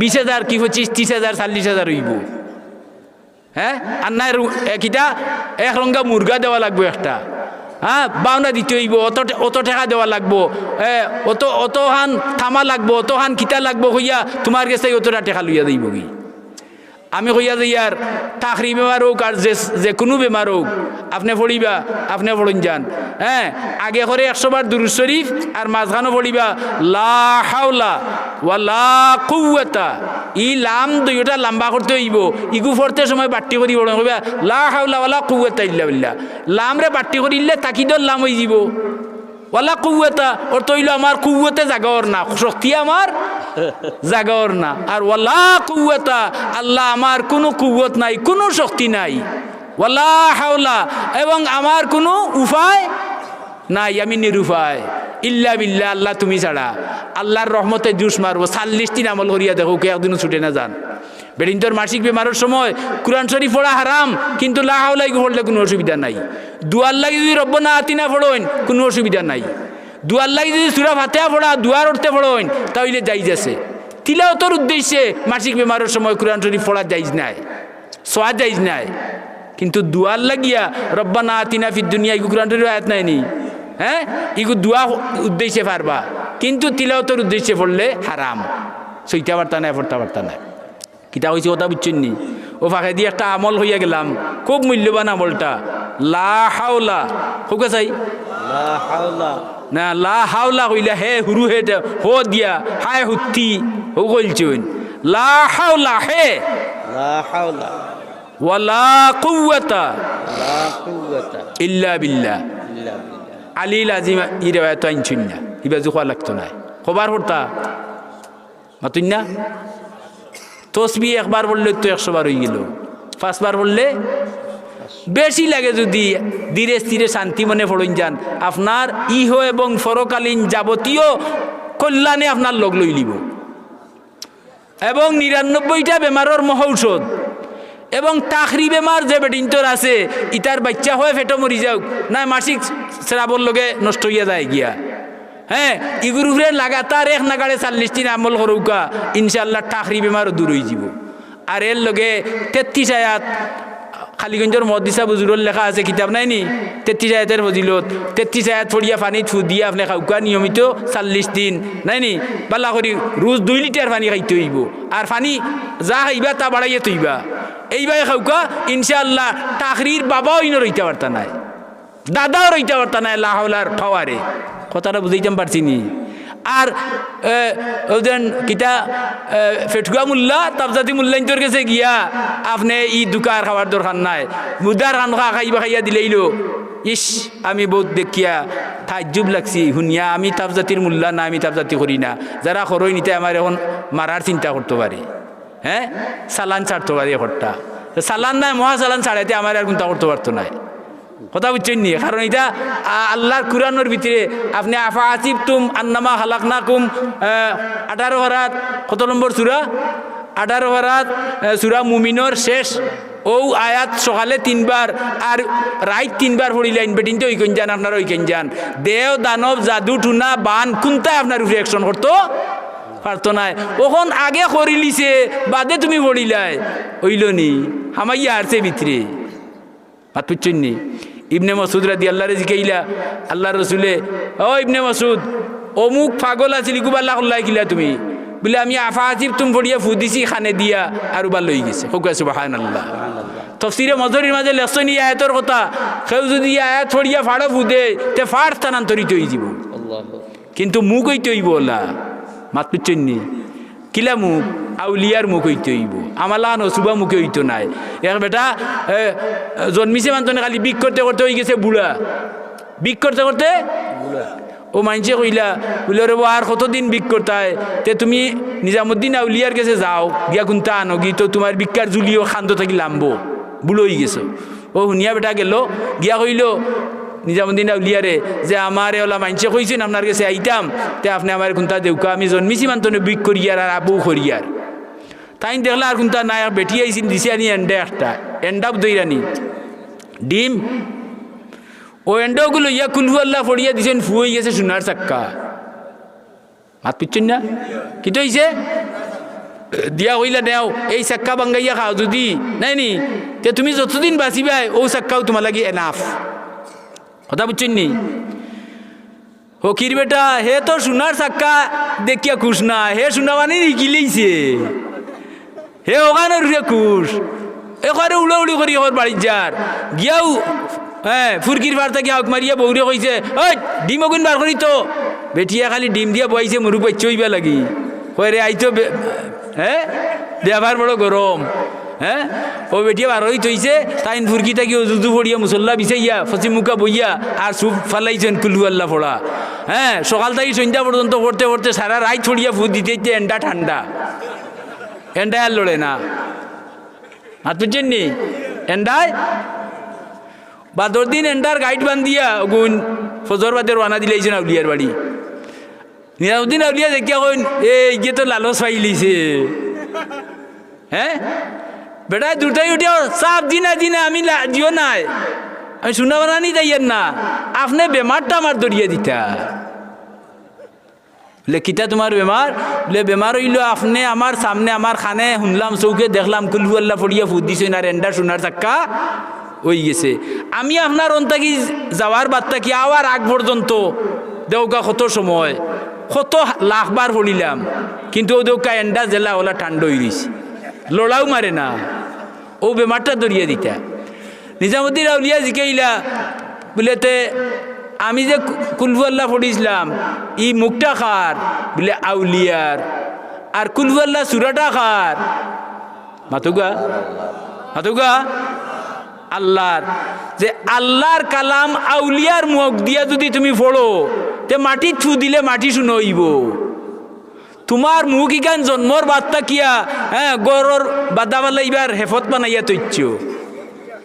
20,000 কি 25,000 30,000 40,000 হইব। হ্যাঁ, আর নাই কিতা এক রঙ্গা মুরগা দেওয়া লাগবো একটা। হ্যাঁ, বাউনা দিতে হইব, অত টাকা দেওয়া লাগবো, অত হান থামা লাগবো, অত হান কিতা লাগবো হইয়া তোমার কাছে অতটা টাকা লইয়া দিব কি। আমি কইয়া যে ইয়ার টাকরি বেমার হোক আর যে কোনো বেমার হোক আপনি পড়িবা, আপনি পড়ুন যান। হ্যাঁ, আগে করে 100 বার দুরূদ শরীফ আর মাঝখানে পড়িবা লা হাওলা ওয়া লা কুওয়াতা। ই লাম দুইটা লম্বা করতে হইব, ইগু পড়তে সময় বাট্টি করি পড়া কইবা লা হাওলা ওয়া লা কুওয়াতা ইল্লা বিল্লাহ। লাম রে বাট্টি করিলে তাকিদর লাম হই যাব। ওয়ালা কুওয়াতা অর্থ হইল আমার কুওয়াতে জাগাওর না, শক্তি আমার জাগাওর না। আর ওয়ালা কুওয়াতা আল্লাহ আমার কোনো কুওয়াত নাই, কোনো শক্তি নাই। ওয়ালা হাওলা এবং আমার কোনো উপায় নাই, আমি নিরুপায়। ইল্লা বিল্লাহ, আল্লাহ তুমি ছাড়া। আল্লাহর রহমতে জুস মারবো, 40 দিন আমল করিয়া দেখো কে একদিনও ছুটে না যান। বেডিন তোর মাসিক বেমারের সময় কুরআন শরীফ পড়া হারাম, কিন্তু লা হাওলা পড়লে কোনো অসুবিধা নাই। দুয়ার লাগি যদি রব্বানা আতিনা পড়েন কোনো অসুবিধা নাই। দুয়ার লাগি যদি সূরা ফাতিহা পড়া দুয়ার উঠতে পড়েন তাহলে জায়েজ আছে। তিলাওয়াতের উদ্দেশ্যে মাসিক বেমারের সময় কুরআন শরীফ পড়া জায়েজ নাই, সোয়া জায়েজ নাই। কিন্তু দুয়ার লাগিয়া রব্বানা আতিনা ফিদ দুনিয়া ইগু কুরআন শরীফ আয়াত নাই নি। হ্যাঁ, ইগু দুয়া উদ্দেশ্যে পারবা, কিন্তু তিলাওয়াতের উদ্দেশ্যে পড়লে হারাম। সইটা বার্তা নাই, পড়তা বার্তা নাই। কিতা হয়েছে কথা বুঝছেন নি? ও ফাঁকে দিয়ে একটা আমল হইয়া গেলাম, খুব মূল্যবান আমলটা লা হাওলা। হোকে চাই না, লা হাওলা কইলা হে হুরু হে হো দিয়া হায় হুত্তি হো কইলছেন লা হাওলা হে লা হাওলা ওয়ালা কুওয়াতা ইল্লা বিল্লাহ। আলিল আজিম ই রিওয়ায়াত আইনছুন না, ইবা জুখা লাগতো না, খবর হরতা মাতুন না। তসবি একবার পড়লে তো 100 বার হয়ে গেল, 5 বার পড়লে বেশি লাগে। যদি ধীরে স্থিরে শান্তি মনে পড়ুন যান, আপনার ইহ এবং পরকালীন যাবতীয় কল্যাণে আপনার লগ লই লিব। এবং 99টা বেমারের মহৌষধ এবং টাকরি বেমার যে বেডিন্তর আছে, ইটার বাচ্চা হয়ে ফেটো মরি যাওক না, মাসিক শ্রাবর লগে নষ্ট হইয়া যায় গিয়া। হ্যাঁ, ইগুর উপরে লাগাতার 1 নাগাড়ে 40 দিন আমল করুকা, ইনশাআল্লাহ টাকরি বেমারও দূর হয়ে যাব। আর এর লগে 33 আয়াত খালিগঞ্জের মহাদিসা বুজুরর লেখা আছে, কিতাব নাই নি 33 আয়াতের ফজিলত। 33 আয়াত পড়িয়া পানি থু দিয়া আপনি খাউকা নিয়মিত 40 দিন নাই নি, বালা করি রোজ 2 লিটার পানি খাইতে হইব। আর পানি যা খাইবা তা বাড়াইয়া থইবা, এইভাবে খাউকা ইনশাআল্লাহ টাকরির বাবাও ইনো রইতে পারতা নাই, দাদাও রইতে পারতা নাই লা হাওলার পাওয়ারে। কথাটা বুঝাইতাম পারছি নি? আর ওজন কিতা ফেটুয়া মোল্লা তাবজাতি মোল্লাইন্তর কাছে গিয়া আপনি ই দুকার খাওয়ার দরকার নাই মুদার খান খাইবা খাইয়া দিলেইলো ইস আমি বহুত দেখিয়া তাজ্জুব লাগছি শুনিয়া আমি তাবজাতির মোল্লা না আমি তাবজাতি করি না যারা খরই নিতে আমার এখন মারার চিন্তা করতে পারি হ্যাঁ চালান ছাড়তে পারি ঘরটা চালান নাই মহা চালান ছাড়াইতে আমার আর চিন্তা করতে পারতো নাই কথা বুঝছেন নি কারণ এটা আল্লাহর কুরআনের ভিতরে আপনি আফা আসিব তুম আন্নামা হালাকনাকুম 18 হারাত কত নম্বর সূরা 18 হারাত সূরা মুমিনের শেষ ও আয়াত সকালে 3 বার আর রাত 3 বার পড়িলেন বেটিন তো ওইখান যান আপনারা ওইখান যান দেও দানব জাদু টুনা বান কোনটা আপনার রিঅ্যাকশন করতো পারতো না ওখন আগে করিলিছে বাদে তুমি পড়িলাই হইল নি হামাইয়া আসছে ভিতরে হাত পুচ্ছেন নি ইবনে মাসুদ রাদিয়াল্লাহু আনহু জিকাইলা আল্লাহ রসুলে ও ইবনে মাসুদ অমুক পাগল আছিল ইকুবাল্লাহ আল্লাহ কিলা তুমি বলে আমি আফা আসিব তুমি পড়িয়া ফু দিছি খানে দিয়া আর বা লই গেছে হুকা সুবহানাল্লাহ তাফসীরে মজরির মাঝে লেখছেন এই আয়াতের কথা কেউ যদি আয়াত পড়িয়া ফাড়া ফু দে তে ফাড় স্থানান্তরিত হয়ে যাব কিন্তু মুখ হইতে হইব না মাত পুচ্ছেন নি কিলা মুখ আউলিয়ার মুখ হইতে হইব আমালা নসুবা মুখে হইতো নাই এক বেটা জন্মিছে মানতনে খালি বিক করতে করতে হয়ে গেছে বুড়া বিক করতে করতে ও মানছে কইলা বলে রে আর কতদিন বিক করতায় তে তুমি নিজামুদ্দিন আউলিয়ার কাছে যাও গিয়া কোনটা আনো গি তো তোমার বিকার জুলিও খান্ত থাকি লাম্বো বুড়ো হয়ে গেছো ও শুনিয়া বেটা গেল গিয়া কইল নিজামুদ্দিন আউলিয়ারে যে আমার ওলা মানছে কইছেন আপনার কাছে আইতাম তে আপনি আমার কোনটা দেউকা আমি জন্মিছি মানতনে বিক করিয়ার আর আবু করিয়ার তাই দেখলে আর কোনটা নাই আর বেটি আইসি দিছে আনি এন্ডা একটা এন্ডাপ দইরানি ডিম ও এন্ডাগুলো ইয়া কুলহু আল্লাহ পড়িয়া দিছেন ফু হয়ে গেছে সোনার চাক্কা হাত পিচ্ছেন না কি তো হইছে দিয়া হইলা নেও এই চাক্কা বাঙ্গাইয়া খাও যদি নাই নি তে তুমি যতদিন বাঁচিবাই ও চাক্কাও তোমার লাগি এনাফ কথা বুঝছেন নি হকির বেটা হে তো সোনার চাক্কা দেখিয়া খুশ না হে সোনা মানে নিকিলেইছে হে ওখানে খুশ এখানে উড়াউড়ি করি ওর বাড়ির যার গিয়াও হ্যাঁ ফুরকির বার্তা গিয়া হক মারিয়া বৌরে কইছে ওই ডিম অগুন বার করি তো বেটিয়া খালি ডিম দিয়া বইছে মুরু পাই চইবা লাগি কই রে আইতো হ্যাঁ দেবার বড় গরম হ্যাঁ ও বেটিয়া বার হই থইছে তাইন ফুরকি থাকি জুজু পড়িয়া মুসল্লা বিছাইয়া ফসি মুখা বইয়া আর সুপ ফালাইছেন কুলু আল্লাহ পড়া হ্যাঁ সকাল থেকে সন্ধ্যা পর্যন্ত পড়তে পড়তে সারা রাত ছড়িয়া ফুট দিতে দিতে এন্ডা ঠান্ডা এন্ডায় আর লড়ে না হাত বুঝছেন নি এন্ডায় বাদর দিন এন্ডার গাইড বান্ধিয়া গুণ ফজর বাদে রানা দিলেছেন আউলিয়ার বাড়ি নিজামুদ্দিন আউলিয়া দেখিয়া কইন এই গিয়ে তো লালস পাইলিছে হ্যাঁ বেটা দুটাই উঠিয়া চাপ দিনা দিনা আমি দিও নাই আমি শুনা বানানি যাইয়েন না আপনি বেমারটা আমার দরিয়ে দিতা বলে কিতা তোমার বেমার বলে বেমার হইল আপনি আমার সামনে আমার খানে শুনলাম চৌকে দেখলাম কুলহু আল্লাহ পড়িয়া ফুট দিছেন আর এন্ডা সোনার চাক্কা হয়ে গেছে আমি আপনার অন্তাকি যাওয়ার বার্তা কি আওয়ার আগ পর্যন্ত দেউকা কত সময় কত লাখবার পড়িলাম কিন্তু ও দেউকা এন্ডা জেলা ওলা ঠান্ডা হয়ে গেছে লড়াও মারে না ও বেমারটা দরিয়ে দিতা নিজামুদ্দিন আউলিয়া জিকাইলা বলেতে আমি যে কুলহু আল্লাহ পড়িছিলাম ই মুখটা খার বলে আউলিয়ার আর কুলহু আল্লাহ সুরাটা খার মাতুগা মাতুগা আল্লাহর যে আল্লাহর কালাম আউলিয়ার মুখ দিয়া যদি তুমি পড়ো তে মাটি ছু দিলে মাটি শুনইব তোমার মুখ ইকান জন্মর বার্তা কিয়া হ্যাঁ গরুর বাদাবালা এবার হেফত বানাইয়া তৈচ্ছ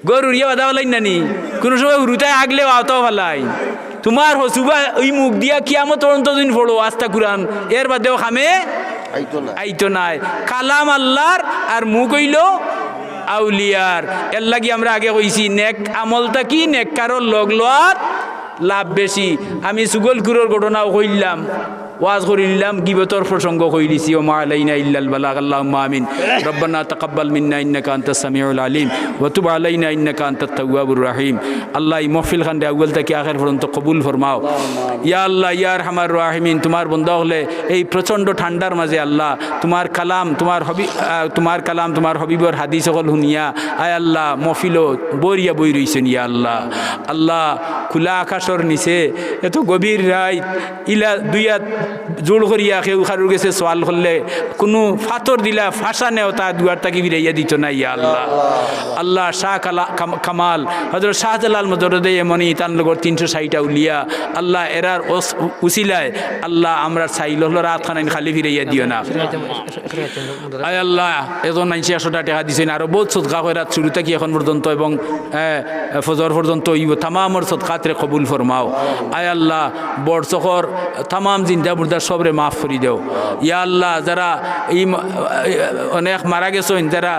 গরু উড়িয়া বাদাবালাই নানি কোনো সময় উরুতায় আগলেও আওতাও ভালাই তোমার হসুবা ওই মুখ দিয়া কিয়ামত পর্যন্ত দিন পড়ো আস্তা কুরান এর বাদেও খামে আইতো নাই কালাম আল্লাহর আর মুখ হইল আউলিয়ার এর লাগি আমরা আগে কইছি নেক আমলটা কি নেক কারোর লগ লওয়ার লাভ বেশি আমি সুগলকুরের ঘটনাও কইলাম ওয়াজ করিলাম গিবতর প্রসঙ্গ কই দিছি ও মা আলাইনা ইল্লাল বালাগ আল্লাহুম্মা আমিন রব্বানা তাকাব্বাল মিন্না ইন্নাকা আনতাস সামিউল আলিম ওয়া তুব আলাইনা ইন্নাকা আনতাত তাওয়াবুর রহিম আল্লাহ এই মাহফিল খান আউয়াল থেকে আখির পর্যন্ত কবুল ফরমাও ইয়া আল্লাহ ইয়া আরহামার রাহিমিন তোমার বান্দা হলে এই প্রচন্ড ঠান্ডার মাঝে আল্লাহ তোমার কালাম তোমার হাবিবর হাদিস সকল শুনিয়া আয় আল্লাহ মাহফিল বরিয়া বই রইছেন ইয়া আল্লাহ আল্লাহ খোলা আকাশর নিচে এত গভীর রাত ইলা দুইয়া জোর করিয়া কেউ কারুর গেছে সোয়াল করলে কোনো ফাতর দিলা ফাঁসা নেও তা দুয়ার তাকে ফিরাইয়া দিত না ইয়া আল্লাহ। আল্লাহ শাহ কামাল হযরত শাহজালাল মদরদে এমনি তান লগর 360টা উলিয়া আল্লাহ এরার উসিলায় আল্লাহ আমরা চাইল হলো রাত খানাইন খালি ফিরাইয়া দিও না। আয় আল্লাহ এজন 900 টাকা দিছেন আরো বহুত সদকা করে রাত শুরু থেকে এখন পর্যন্ত এবং ফজর পর্যন্ত তামামর সদকাতরে কবুল ফরমাও। আয় আল্লাহ বড় চকর তামাম জিন্দা মুর্দা সবরে মাফ করে দেও ইয়া আল্লাহ। যারা এই অনেক মারা গেছেন যারা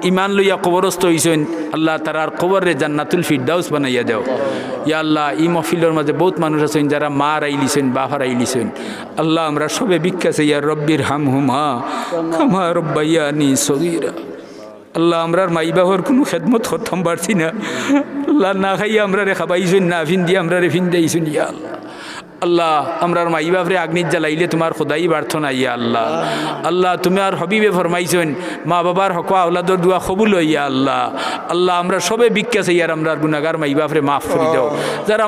ইমান লইয়া কবরস্থ হইছেন আল্লাহ তারার কবরে জান্নাতুল ফিরদাউস বানাইয়া দেও ইয়া আল্লাহ। এই মহফিলের মাঝে বহুত মানুষ আছেন যারা মা রাইলিছেন বাবা রাইলিছেন আল্লাহ আমরা সবে ভিক্ষাছে ইয়া রব্বির হামহুমা কামা রব্বায়ানি সগীরা। আল্লাহ আমরার মাই বাবার কোনো খেদমত করতাম পারছি না আল্লাহ, না খাইয়া আমরা রে খাবাইছেন না ফিন দিয়ে আমরা রে ফিন দিয়েছেন ইয়া আল্লাহ। আল্লাহ আমরার মাই বাপরে আগ্নিত জ্বালাইলে তোমার খোদাই ব্যর্থ না ইয়া আল্লাহ। আল্লাহ তুমি আর হবিবে ফরমাইছেন মা বাবার হক আওলাদর দোয়া কবুল ইয়া আল্লাহ। আল্লাহ আমরা সবে ভিক্ষা চাই আর আমরা গুনাহগার মাই বাপরে মাফ করে দাও। যারা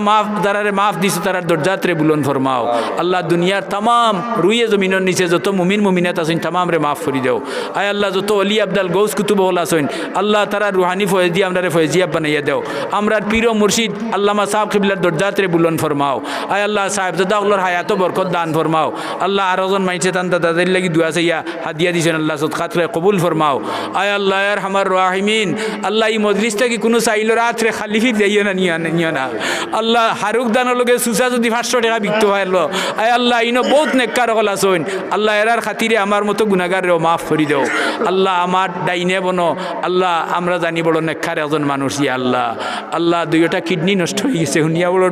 মাফ দিছে তারার দরজাতরে বুলন ফরমাও আল্লাহ। দুনিয়ার তামাম রুইয়ে জমিনের নিচে যত মুমিন মুমিনাত আছেন তামাম রে মাফ করে দাও। আয় আল্লাহ যত অলি আবদাল গৌস কুতুব হল আছেন আল্লাহ তারা রুহানি ফয়েজি আমরা রে ফয়েজিয়া বানাইয়া দাও। আমরা পীর মুর্শিদ আল্লামা সাহেব কিবলার দরজাতরে বুলন ফরমাও। আয় আল্লাহ সাহেবজাদাগুলোর হায়াতো বরকত দান ফরমাও আল্লাহ। আরোজন মাইছে তান তাদের লাগি দুয়া চাইয়া হাদিয়া দিছেন আল্লাহ সদকাতরে কবুল ফরমাও। আয় আল্লাহ আর হামার রাহিমিন আল্লাহ এই মজলিসটা কি কোনো চাইলো রাত্রে খালি ফির যাইও না নিও না আল্লাহ। হারুক দানোর লগে সুসা যদি 500 টাকা বিকতে পারলো আয় আল্লাহ ইনো বহুত নেককার হল আসইন আল্লাহ এরার খাতিরে আমার মতো গুনাহগারও মাফ করে দাও আল্লাহ। আমার ডাইনে বনো আল্লাহ আমরা জানি বড় নেককার একজন মানুষ ইয়া আল্লাহ। আল্লাহ দুইটা কিডনি নষ্ট হয়ে গেছে শুনিয়া বড়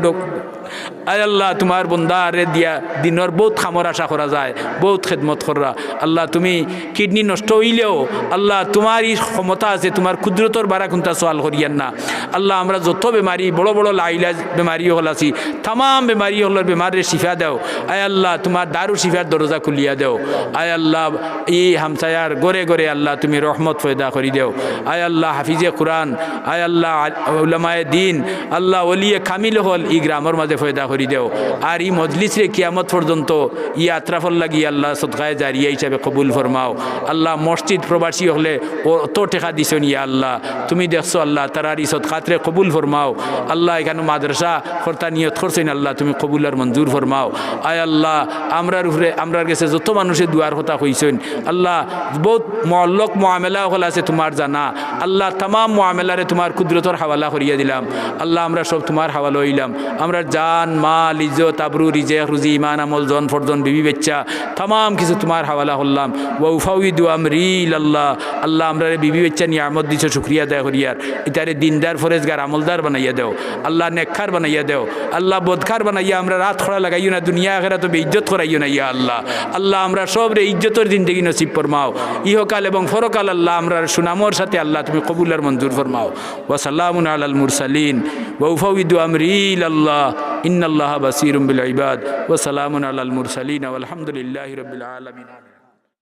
আয় আল্লাহ তোমার বন্দারে দিয়া দিনের বহুত খামর আশা করা যায় বহুত খেদমত করা আল্লাহ। তুমি কিডনি নষ্ট হইলেও আল্লাহ তোমার এই ক্ষমতা আছে তোমার কুদরতর বারা কোনটা সওয়াল করিয়ান না আল্লাহ। আমরা যত বেমারি বড় বড় লাইলাজ বেমারি হল আছি তামাম বেমারি হলের বেমারের শিফা দেও আয় আল্লাহ। তোমার দারু শিফার দরজা খুলিয়া দেও আয় আল্লাহ। এই হামসায়ার গড়ে গড়ে আল্লাহ তুমি রহমত পয়দা করি দেও আয় আল্লাহ। হাফিজে কুরআন আয় আল্লাহ উলামায়ে দিন আল্লাহ ওলিয়ে কামিল হল এই গ্রামের মাঝে পয়দা করি দেও। আর এই মজলিসে কিয়ামত পর্যন্ত ই আত্রাফল লাগি আল্লাহ সদকায়ে জারিয়া হিসাবে কবুল ফরমাও আল্লাহ। মসজিদ প্রবাসী হলে অত টেকা দিছেন ইয়া আল্লাহ তুমি দেখছো আল্লাহ তারার এই সদকাতরে কবুল ফরমাও আল্লাহ। এখানে মাদ্রাসা কর্তা নিয়ত করছেন আল্লাহ তুমি কবুল আর মঞ্জুর ফরমাও আয় আল্লাহ। আমরার উপরে আমরার কাছে যত মানুষের দুয়ার কথা কইছেন আল্লাহ বহুত মহল্লক মুআমেলা হল আছে তোমার জানা আল্লাহ। তামাম মুআমেলারে তোমার কুদরতর হাওয়ালা করিয়া দিলাম আল্লাহ। আমরা সব তোমার হাওয়ালা হইলাম আমরা জান মাল ইজ্জত আবরু রিজেক রুজি ইমান আমল জন ফরজন বিবি বাচ্চা তামাম কিছু তোমার হাওয়ালা করলাম। ওয়া উফাউইদু আমরি ইলাল্লাহ আল্লাহ। আমরা বিবি বাচ্চা নিয়ামত দিছো শুকরিয়া আদায় করিয়ার ইতারে দিনদার ফরেজগার আমলদার বানাইয়া দেও আল্লাহ। নেককার বানাইয়া দেও আল্লাহ। বদকার বানাইয়া আমরা রাত খড়া লাগাইও না দুনিয়া আখিরাত বেইজ্জত করাইও না ইয়া আল্লাহ। আল্লাহ আমরা সব রে ইজ্জতের জিন্দেগি নসিব ফরমাও ইহকাল এবং পরকাল আল্লাহ। আমরা সুনামর সাথে আল্লাহ তুমি কবুল আর মঞ্জুর ফরমাও। ওয়া সালামুন আলাল মুরসালিন ওয়া উফাউইদু আমরি ইলাল্লাহ ইন্নাল্লাহা বাসীরুম বিল ইবাদ ওয়া সালামুন আলাল মুরসালিন ওয়া আলহামদুলিল্লাহি রাব্বিল আলামিন।